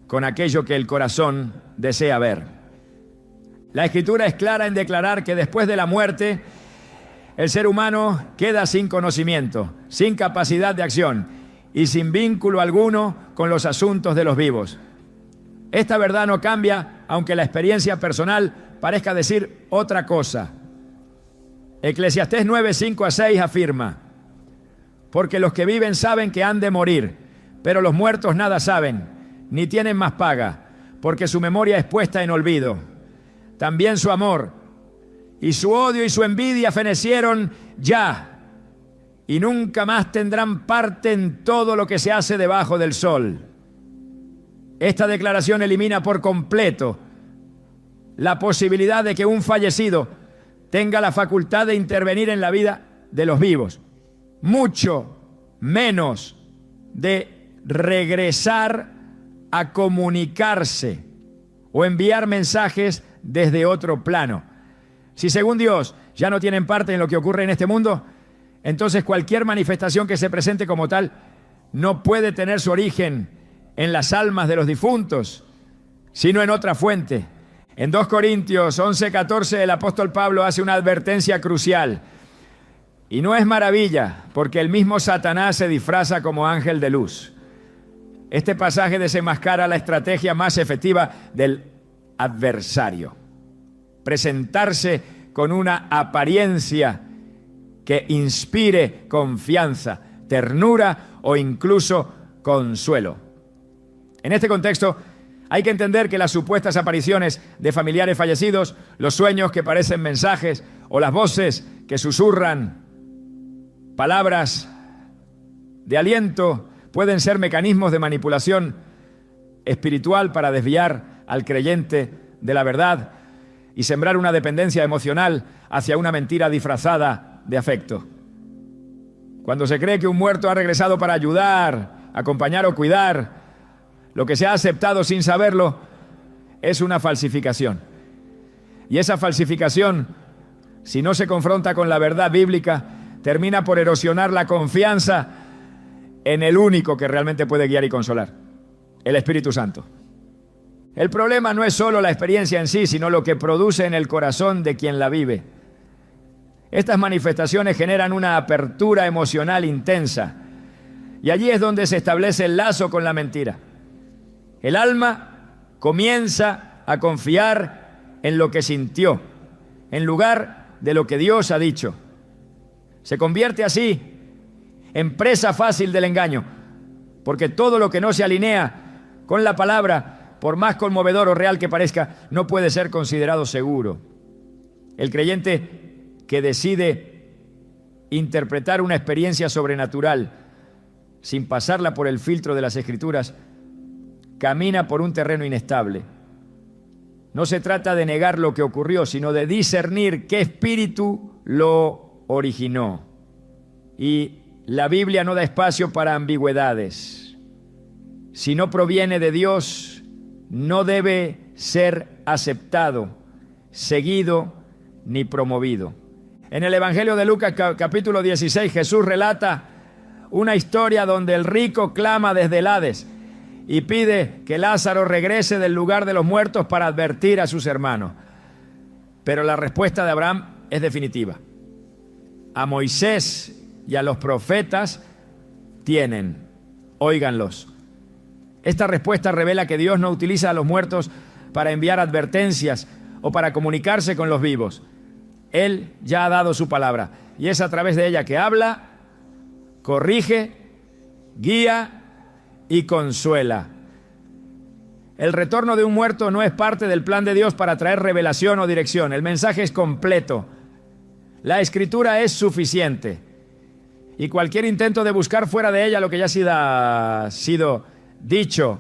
con aquello que el corazón desea ver. La Escritura es clara en declarar que después de la muerte el ser humano queda sin conocimiento, sin capacidad de acción y sin vínculo alguno con los asuntos de los vivos. Esta verdad no cambia, aunque la experiencia personal parezca decir otra cosa. Eclesiastés 9, 5 a 6 afirma: porque los que viven saben que han de morir, pero los muertos nada saben, ni tienen más paga, porque su memoria es puesta en olvido. También su amor y su odio y su envidia fenecieron ya, y nunca más tendrán parte en todo lo que se hace debajo del sol. Esta declaración elimina por completo la posibilidad de que un fallecido tenga la facultad de intervenir en la vida de los vivos, mucho menos de regresar a comunicarse o enviar mensajes desde otro plano. Si según Dios ya no tienen parte en lo que ocurre en este mundo, entonces cualquier manifestación que se presente como tal no puede tener su origen en las almas de los difuntos, sino en otra fuente. En 2 Corintios 11:14 el apóstol Pablo hace una advertencia crucial. Y no es maravilla, porque el mismo Satanás se disfraza como ángel de luz. Este pasaje desenmascara la estrategia más efectiva del adversario: presentarse con una apariencia que inspire confianza, ternura o incluso consuelo. En este contexto, hay que entender que las supuestas apariciones de familiares fallecidos, los sueños que parecen mensajes o las voces que susurran palabras de aliento pueden ser mecanismos de manipulación espiritual para desviar al creyente de la verdad y sembrar una dependencia emocional hacia una mentira disfrazada de afecto. Cuando se cree que un muerto ha regresado para ayudar, acompañar o cuidar, lo que se ha aceptado sin saberlo es una falsificación. Y esa falsificación, si no se confronta con la verdad bíblica, termina por erosionar la confianza en el único que realmente puede guiar y consolar, el Espíritu Santo. El problema no es solo la experiencia en sí, sino lo que produce en el corazón de quien la vive. Estas manifestaciones generan una apertura emocional intensa, y allí es donde se establece el lazo con la mentira. El alma comienza a confiar en lo que sintió, en lugar de lo que Dios ha dicho. Se convierte así en presa fácil del engaño, porque todo lo que no se alinea con la palabra, por más conmovedor o real que parezca, no puede ser considerado seguro. El creyente que decide interpretar una experiencia sobrenatural sin pasarla por el filtro de las Escrituras, camina por un terreno inestable. No se trata de negar lo que ocurrió, sino de discernir qué espíritu lo originó. Y la Biblia no da espacio para ambigüedades. Si no proviene de Dios, no debe ser aceptado, seguido ni promovido. En el Evangelio de Lucas, capítulo 16, Jesús relata una historia donde el rico clama desde el Hades y pide que Lázaro regrese del lugar de los muertos para advertir a sus hermanos. Pero la respuesta de Abraham es definitiva. A Moisés y a los profetas tienen, óiganlos. Esta respuesta revela que Dios no utiliza a los muertos para enviar advertencias o para comunicarse con los vivos. Él ya ha dado su palabra y es a través de ella que habla, corrige, guía y consuela. El retorno de un muerto no es parte del plan de Dios para traer revelación o dirección. El mensaje es completo. La Escritura es suficiente. Y cualquier intento de buscar fuera de ella lo que ya ha sido dicho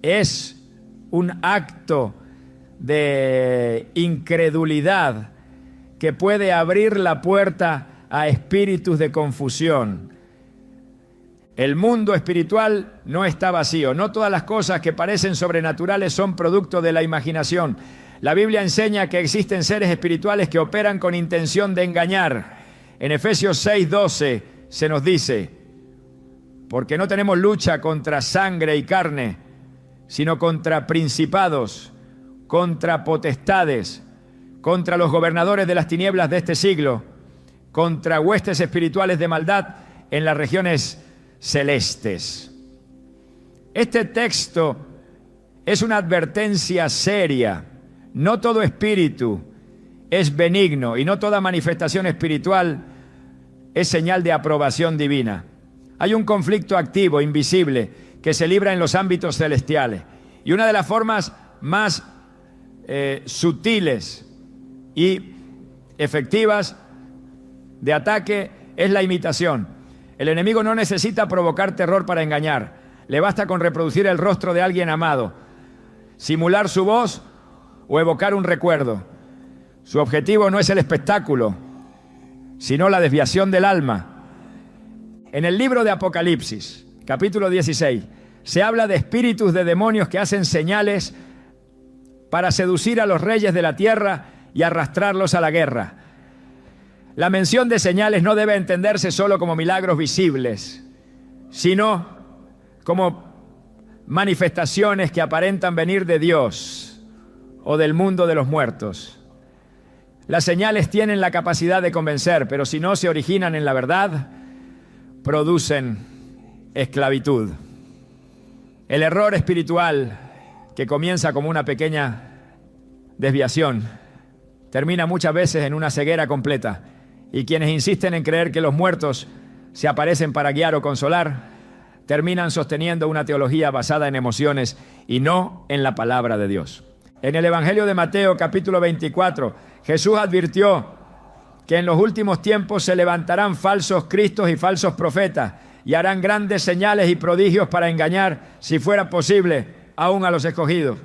es un acto de incredulidad que puede abrir la puerta a espíritus de confusión. El mundo espiritual no está vacío. No todas las cosas que parecen sobrenaturales son producto de la imaginación. La Biblia enseña que existen seres espirituales que operan con intención de engañar. En Efesios 6:12 se nos dice: porque no tenemos lucha contra sangre y carne, sino contra principados, contra potestades, contra los gobernadores de las tinieblas de este siglo, contra huestes espirituales de maldad en las regiones celestes. Este texto es una advertencia seria. No todo espíritu es benigno y no toda manifestación espiritual es señal de aprobación divina. Hay un conflicto activo, invisible, que se libra en los ámbitos celestiales. Y una de las formas más sutiles y efectivas de ataque es la imitación. El enemigo no necesita provocar terror para engañar. Le basta con reproducir el rostro de alguien amado, simular su voz o evocar un recuerdo. Su objetivo no es el espectáculo, sino la desviación del alma. En el libro de Apocalipsis, capítulo 16, se habla de espíritus de demonios que hacen señales para seducir a los reyes de la tierra y arrastrarlos a la guerra. La mención de señales no debe entenderse solo como milagros visibles, sino como manifestaciones que aparentan venir de Dios o del mundo de los muertos. Las señales tienen la capacidad de convencer, pero si no se originan en la verdad, producen esclavitud. El error espiritual, que comienza como una pequeña desviación, termina muchas veces en una ceguera completa. Y quienes insisten en creer que los muertos se aparecen para guiar o consolar, terminan sosteniendo una teología basada en emociones y no en la palabra de Dios. En el Evangelio de Mateo, capítulo 24, Jesús advirtió que en los últimos tiempos se levantarán falsos cristos y falsos profetas y harán grandes señales y prodigios para engañar, si fuera posible, aún a los escogidos.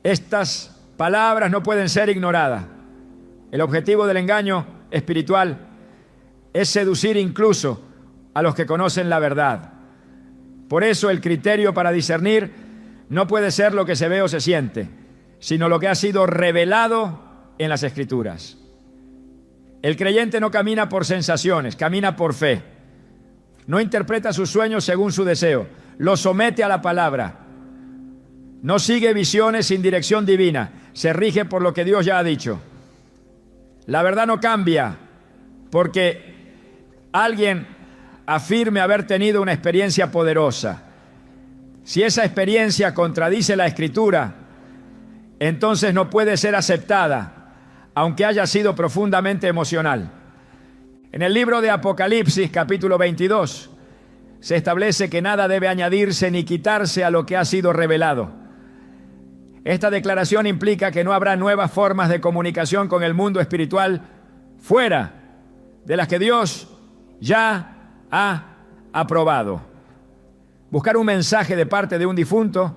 Estas palabras no pueden ser ignoradas. El objetivo del engaño espiritual es seducir incluso a los que conocen la verdad. Por eso el criterio para discernir no puede ser lo que se ve o se siente, sino lo que ha sido revelado en las Escrituras. El creyente no camina por sensaciones, camina por fe. No interpreta sus sueños según su deseo, lo somete a la palabra. No sigue visiones sin dirección divina, se rige por lo que Dios ya ha dicho. La verdad no cambia porque alguien afirme haber tenido una experiencia poderosa. Si esa experiencia contradice la Escritura, entonces no puede ser aceptada, aunque haya sido profundamente emocional. En el libro de Apocalipsis, capítulo 22, se establece que nada debe añadirse ni quitarse a lo que ha sido revelado. Esta declaración implica que no habrá nuevas formas de comunicación con el mundo espiritual fuera de las que Dios ya ha aprobado. Buscar un mensaje de parte de un difunto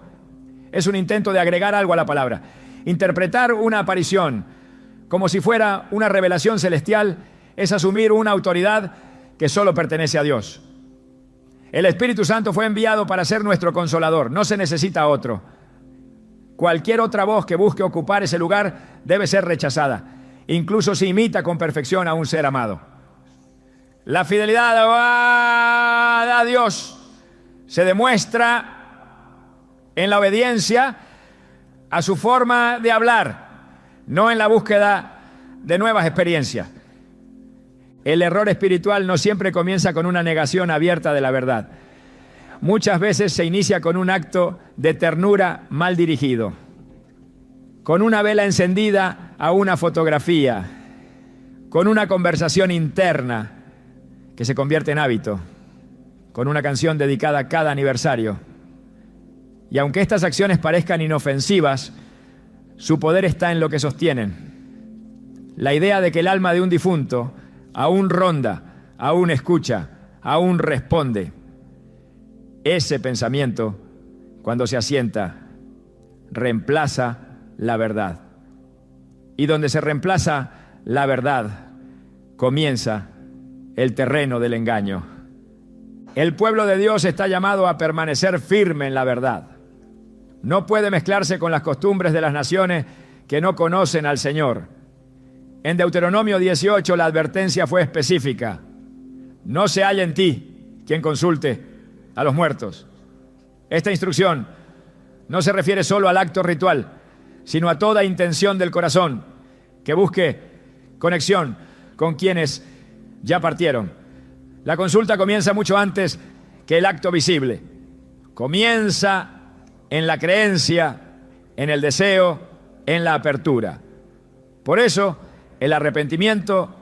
es un intento de agregar algo a la palabra. Interpretar una aparición como si fuera una revelación celestial es asumir una autoridad que solo pertenece a Dios. El Espíritu Santo fue enviado para ser nuestro consolador, no se necesita otro. Cualquier otra voz que busque ocupar ese lugar debe ser rechazada, incluso si imita con perfección a un ser amado. La fidelidad a Dios se demuestra en la obediencia a su forma de hablar, no en la búsqueda de nuevas experiencias. El error espiritual no siempre comienza con una negación abierta de la verdad. Muchas veces se inicia con un acto de ternura mal dirigido, con una vela encendida a una fotografía, con una conversación interna que se convierte en hábito, con una canción dedicada a cada aniversario. Y aunque estas acciones parezcan inofensivas, su poder está en lo que sostienen. La idea de que el alma de un difunto aún ronda, aún escucha, aún responde. Ese pensamiento, cuando se asienta, reemplaza la verdad. Y donde se reemplaza la verdad, comienza el terreno del engaño. El pueblo de Dios está llamado a permanecer firme en la verdad. No puede mezclarse con las costumbres de las naciones que no conocen al Señor. En Deuteronomio 18 la advertencia fue específica. No se halla en ti quien consulte a los muertos. Esta instrucción no se refiere solo al acto ritual, sino a toda intención del corazón que busque conexión con quienes ya partieron. La consulta comienza mucho antes que el acto visible. Comienza en la creencia, en el deseo, en la apertura. Por eso, el arrepentimiento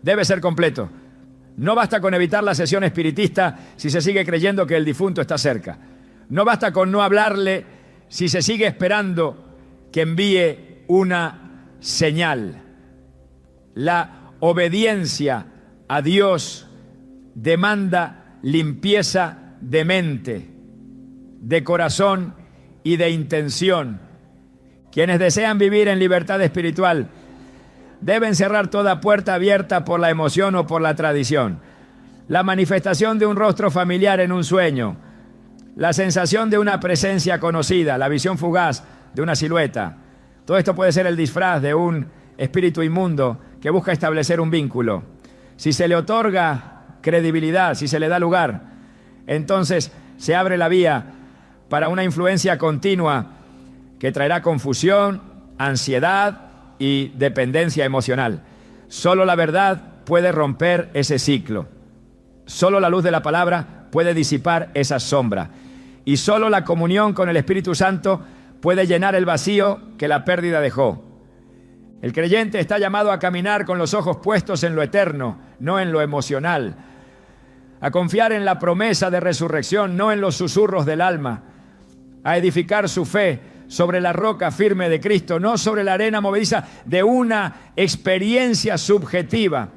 debe ser completo. No basta con evitar la sesión espiritista si se sigue creyendo que el difunto está cerca. No basta con no hablarle si se sigue esperando que envíe una señal. La obediencia a Dios demanda limpieza de mente, de corazón y de intención. Quienes desean vivir en libertad espiritual deben cerrar toda puerta abierta por la emoción o por la tradición. La manifestación de un rostro familiar en un sueño, la sensación de una presencia conocida, la visión fugaz de una silueta. Todo esto puede ser el disfraz de un espíritu inmundo que busca establecer un vínculo. Si se le otorga credibilidad, si se le da lugar, entonces se abre la vía para una influencia continua que traerá confusión, ansiedad y dependencia emocional. Solo la verdad puede romper ese ciclo. Solo la luz de la palabra puede disipar esa sombra. Y solo la comunión con el Espíritu Santo puede llenar el vacío que la pérdida dejó. El creyente está llamado a caminar con los ojos puestos en lo eterno, no en lo emocional. A confiar en la promesa de resurrección, no en los susurros del alma. A edificar su fe sobre la roca firme de Cristo, no sobre la arena movediza de una experiencia subjetiva.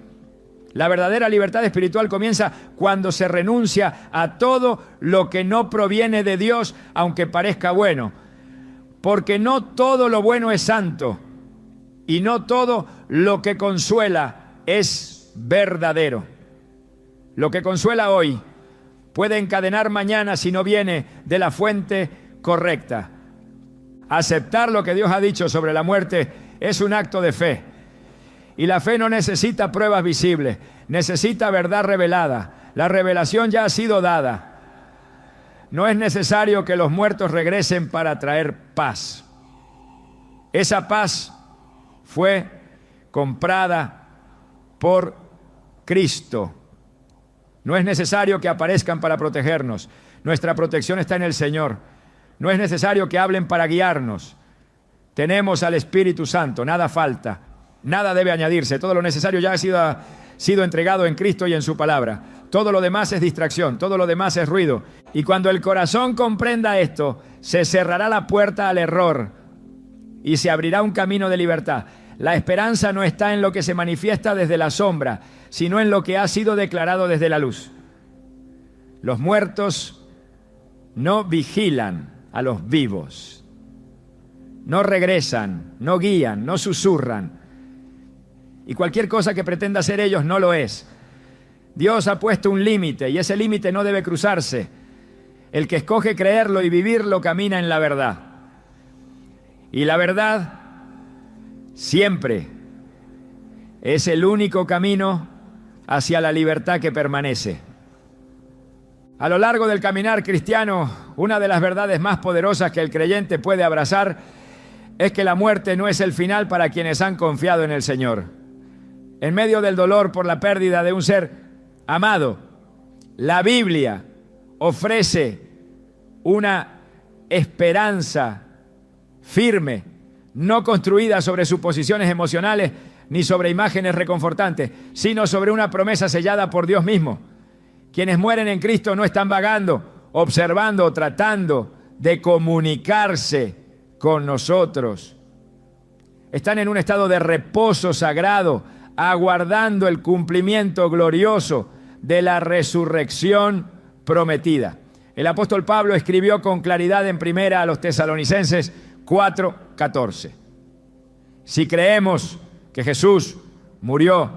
La verdadera libertad espiritual comienza cuando se renuncia a todo lo que no proviene de Dios, aunque parezca bueno. Porque no todo lo bueno es santo y no todo lo que consuela es verdadero. Lo que consuela hoy puede encadenar mañana si no viene de la fuente correcta. Aceptar lo que Dios ha dicho sobre la muerte es un acto de fe. Y la fe no necesita pruebas visibles, necesita verdad revelada. La revelación ya ha sido dada. No es necesario que los muertos regresen para traer paz. Esa paz fue comprada por Cristo. No es necesario que aparezcan para protegernos. Nuestra protección está en el Señor. No es necesario que hablen para guiarnos. Tenemos al Espíritu Santo, nada falta, nada debe añadirse. Todo lo necesario ya ha sido entregado en Cristo y en su palabra. Todo lo demás es distracción, todo lo demás es ruido. Y cuando el corazón comprenda esto, se cerrará la puerta al error y se abrirá un camino de libertad. La esperanza no está en lo que se manifiesta desde la sombra, sino en lo que ha sido declarado desde la luz. Los muertos no vigilan a los vivos, no regresan, no guían, no susurran. Y cualquier cosa que pretenda hacer ellos no lo es. Dios ha puesto un límite y ese límite no debe cruzarse. El que escoge creerlo y vivirlo camina en la verdad. Y la verdad siempre es el único camino hacia la libertad que permanece. A lo largo del caminar cristiano, una de las verdades más poderosas que el creyente puede abrazar es que la muerte no es el final para quienes han confiado en el Señor. En medio del dolor por la pérdida de un ser amado, la Biblia ofrece una esperanza firme, no construida sobre suposiciones emocionales ni sobre imágenes reconfortantes, sino sobre una promesa sellada por Dios mismo. Quienes mueren en Cristo no están vagando, observando o tratando de comunicarse con nosotros. Están en un estado de reposo sagrado, aguardando el cumplimiento glorioso de la resurrección prometida. El apóstol Pablo escribió con claridad en primera a los Tesalonicenses 4:14. Si creemos que Jesús murió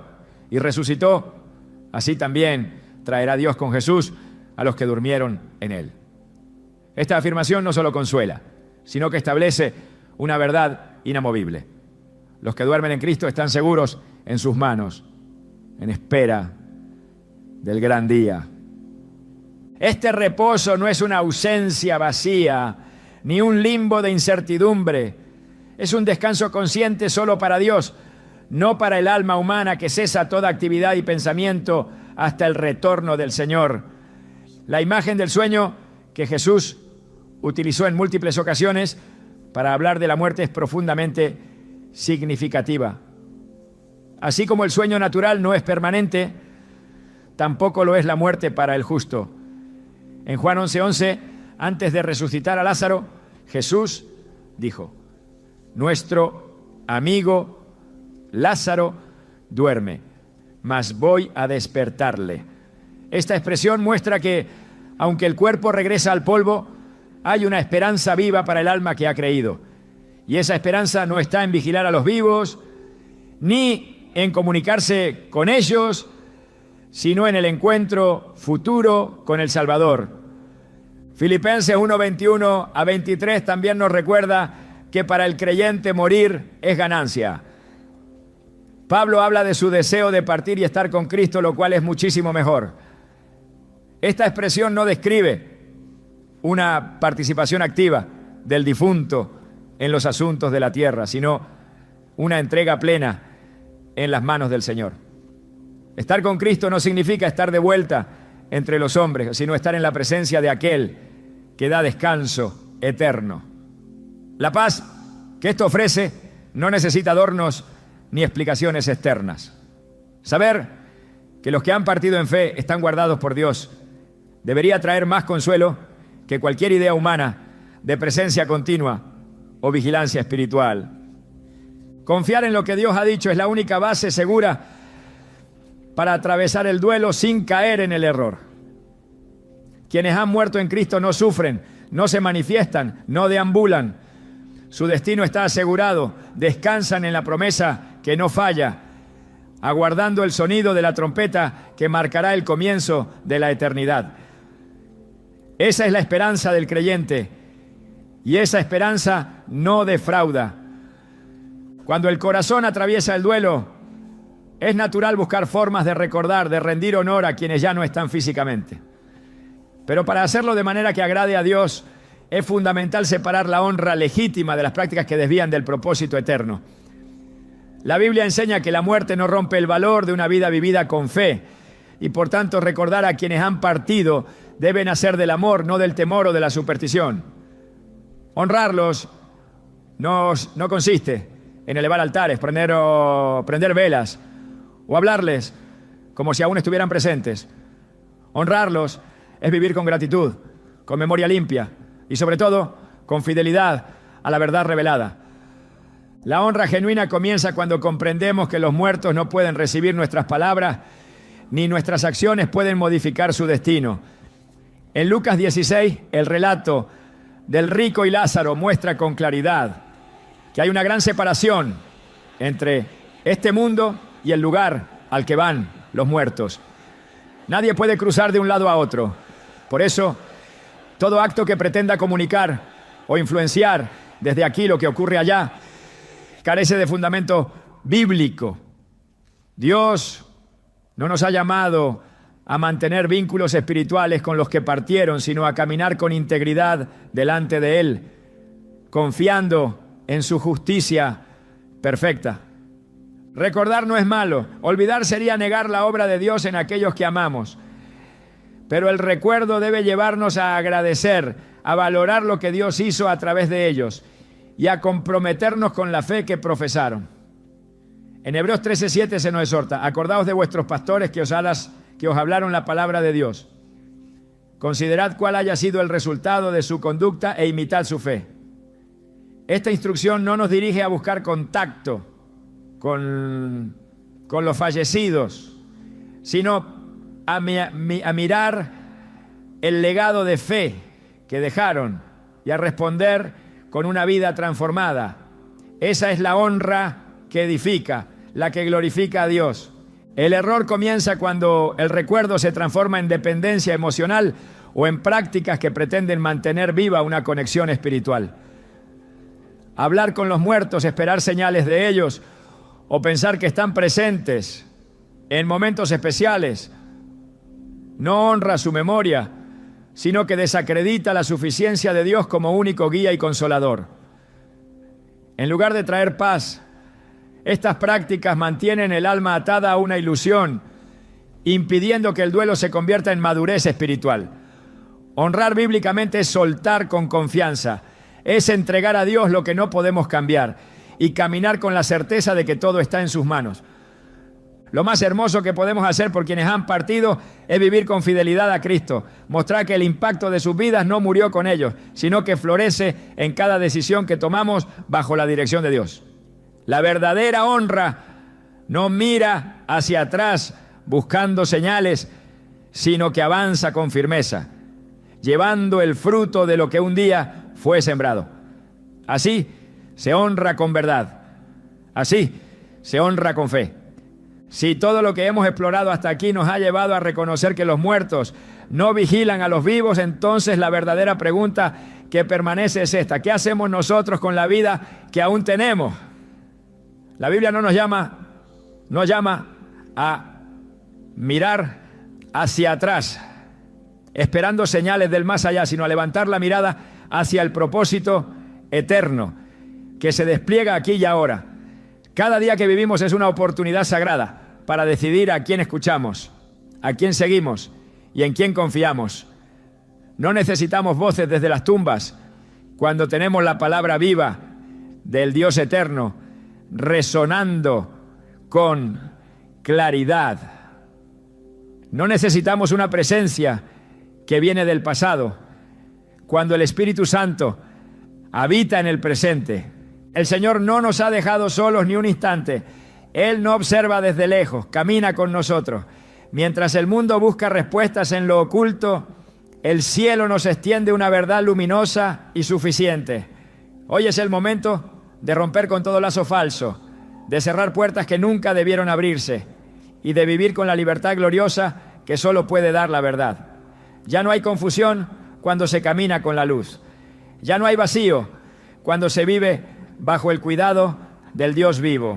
y resucitó, así también traerá Dios con Jesús a los que durmieron en él. Esta afirmación no solo consuela, sino que establece una verdad inamovible. Los que duermen en Cristo están seguros en sus manos, en espera del gran día. Este reposo no es una ausencia vacía, ni un limbo de incertidumbre. Es un descanso consciente solo para Dios, no para el alma humana que cesa toda actividad y pensamiento hasta el retorno del Señor. La imagen del sueño que Jesús utilizó en múltiples ocasiones para hablar de la muerte es profundamente significativa. Así como el sueño natural no es permanente, tampoco lo es la muerte para el justo. En Juan 11:11, antes de resucitar a Lázaro, Jesús dijo: nuestro amigo Lázaro duerme, mas voy a despertarle. Esta expresión muestra que, aunque el cuerpo regresa al polvo, hay una esperanza viva para el alma que ha creído. Y esa esperanza no está en vigilar a los vivos, ni en comunicarse con ellos, sino en el encuentro futuro con el Salvador. Filipenses 1:21 a 23 también nos recuerda que para el creyente morir es ganancia. Pablo habla de su deseo de partir y estar con Cristo, lo cual es muchísimo mejor. Esta expresión no describe una participación activa del difunto en los asuntos de la tierra, sino una entrega plena en las manos del Señor. Estar con Cristo no significa estar de vuelta entre los hombres, sino estar en la presencia de aquel que da descanso eterno. La paz que esto ofrece no necesita adornos ni explicaciones externas. Saber que los que han partido en fe están guardados por Dios debería traer más consuelo que cualquier idea humana de presencia continua o vigilancia espiritual. Confiar en lo que Dios ha dicho es la única base segura para atravesar el duelo sin caer en el error. Quienes han muerto en Cristo no sufren, no se manifiestan, no deambulan. Su destino está asegurado, descansan en la promesa que no falla, aguardando el sonido de la trompeta que marcará el comienzo de la eternidad. Esa es la esperanza del creyente, y esa esperanza no defrauda. Cuando el corazón atraviesa el duelo, es natural buscar formas de recordar, de rendir honor a quienes ya no están físicamente. Pero para hacerlo de manera que agrade a Dios, es fundamental separar la honra legítima de las prácticas que desvían del propósito eterno. La Biblia enseña que la muerte no rompe el valor de una vida vivida con fe, y por tanto recordar a quienes han partido debe nacer del amor, no del temor o de la superstición. Honrarlos no consiste en elevar altares, prender velas o hablarles como si aún estuvieran presentes. Honrarlos es vivir con gratitud, con memoria limpia y sobre todo con fidelidad a la verdad revelada. La honra genuina comienza cuando comprendemos que los muertos no pueden recibir nuestras palabras ni nuestras acciones pueden modificar su destino. En Lucas 16, el relato del rico y Lázaro muestra con claridad que hay una gran separación entre este mundo y el lugar al que van los muertos. Nadie puede cruzar de un lado a otro. Por eso, todo acto que pretenda comunicar o influenciar desde aquí lo que ocurre allá carece de fundamento bíblico. Dios no nos ha llamado a mantener vínculos espirituales con los que partieron, sino a caminar con integridad delante de Él, confiando en su justicia perfecta. Recordar no es malo, olvidar sería negar la obra de Dios en aquellos que amamos. Pero el recuerdo debe llevarnos a agradecer, a valorar lo que Dios hizo a través de ellos y a comprometernos con la fe que profesaron. En Hebreos 13:7 se nos exhorta: acordaos de vuestros pastores que os hablaron la palabra de Dios. Considerad cuál haya sido el resultado de su conducta e imitad su fe. Esta instrucción no nos dirige a buscar contacto con los fallecidos, sino a mirar el legado de fe que dejaron y a responder con una vida transformada. Esa es la honra que edifica, la que glorifica a Dios. El error comienza cuando el recuerdo se transforma en dependencia emocional o en prácticas que pretenden mantener viva una conexión espiritual. Hablar con los muertos, esperar señales de ellos o pensar que están presentes en momentos especiales no honra su memoria, sino que desacredita la suficiencia de Dios como único guía y consolador. En lugar de traer paz, Estas prácticas mantienen el alma atada a una ilusión, impidiendo que el duelo se convierta en madurez espiritual. Honrar bíblicamente es soltar con confianza, es entregar a Dios lo que no podemos cambiar y caminar con la certeza de que todo está en sus manos. Lo más hermoso que podemos hacer por quienes han partido es vivir con fidelidad a Cristo, mostrar que el impacto de sus vidas no murió con ellos, sino que florece en cada decisión que tomamos bajo la dirección de Dios. La verdadera honra no mira hacia atrás buscando señales, sino que avanza con firmeza, llevando el fruto de lo que un día fue sembrado. Así se honra con verdad, así se honra con fe. Si todo lo que hemos explorado hasta aquí nos ha llevado a reconocer que los muertos no vigilan a los vivos, entonces la verdadera pregunta que permanece es esta: ¿qué hacemos nosotros con la vida que aún tenemos? La Biblia no nos llama a mirar hacia atrás, esperando señales del más allá, sino a levantar la mirada hacia el propósito eterno que se despliega aquí y ahora. Cada día que vivimos es una oportunidad sagrada para decidir a quién escuchamos, a quién seguimos y en quién confiamos. No necesitamos voces desde las tumbas cuando tenemos la palabra viva del Dios eterno resonando con claridad. No necesitamos una presencia que viene del pasado cuando el Espíritu Santo habita en el presente. El Señor no nos ha dejado solos ni un instante. Él no observa desde lejos, camina con nosotros. Mientras el mundo busca respuestas en lo oculto, el cielo nos extiende una verdad luminosa y suficiente. Hoy es el momento de romper con todo lazo falso, de cerrar puertas que nunca debieron abrirse y de vivir con la libertad gloriosa que solo puede dar la verdad. Ya no hay confusión cuando se camina con la luz. Ya no hay vacío cuando se vive bajo el cuidado del Dios vivo.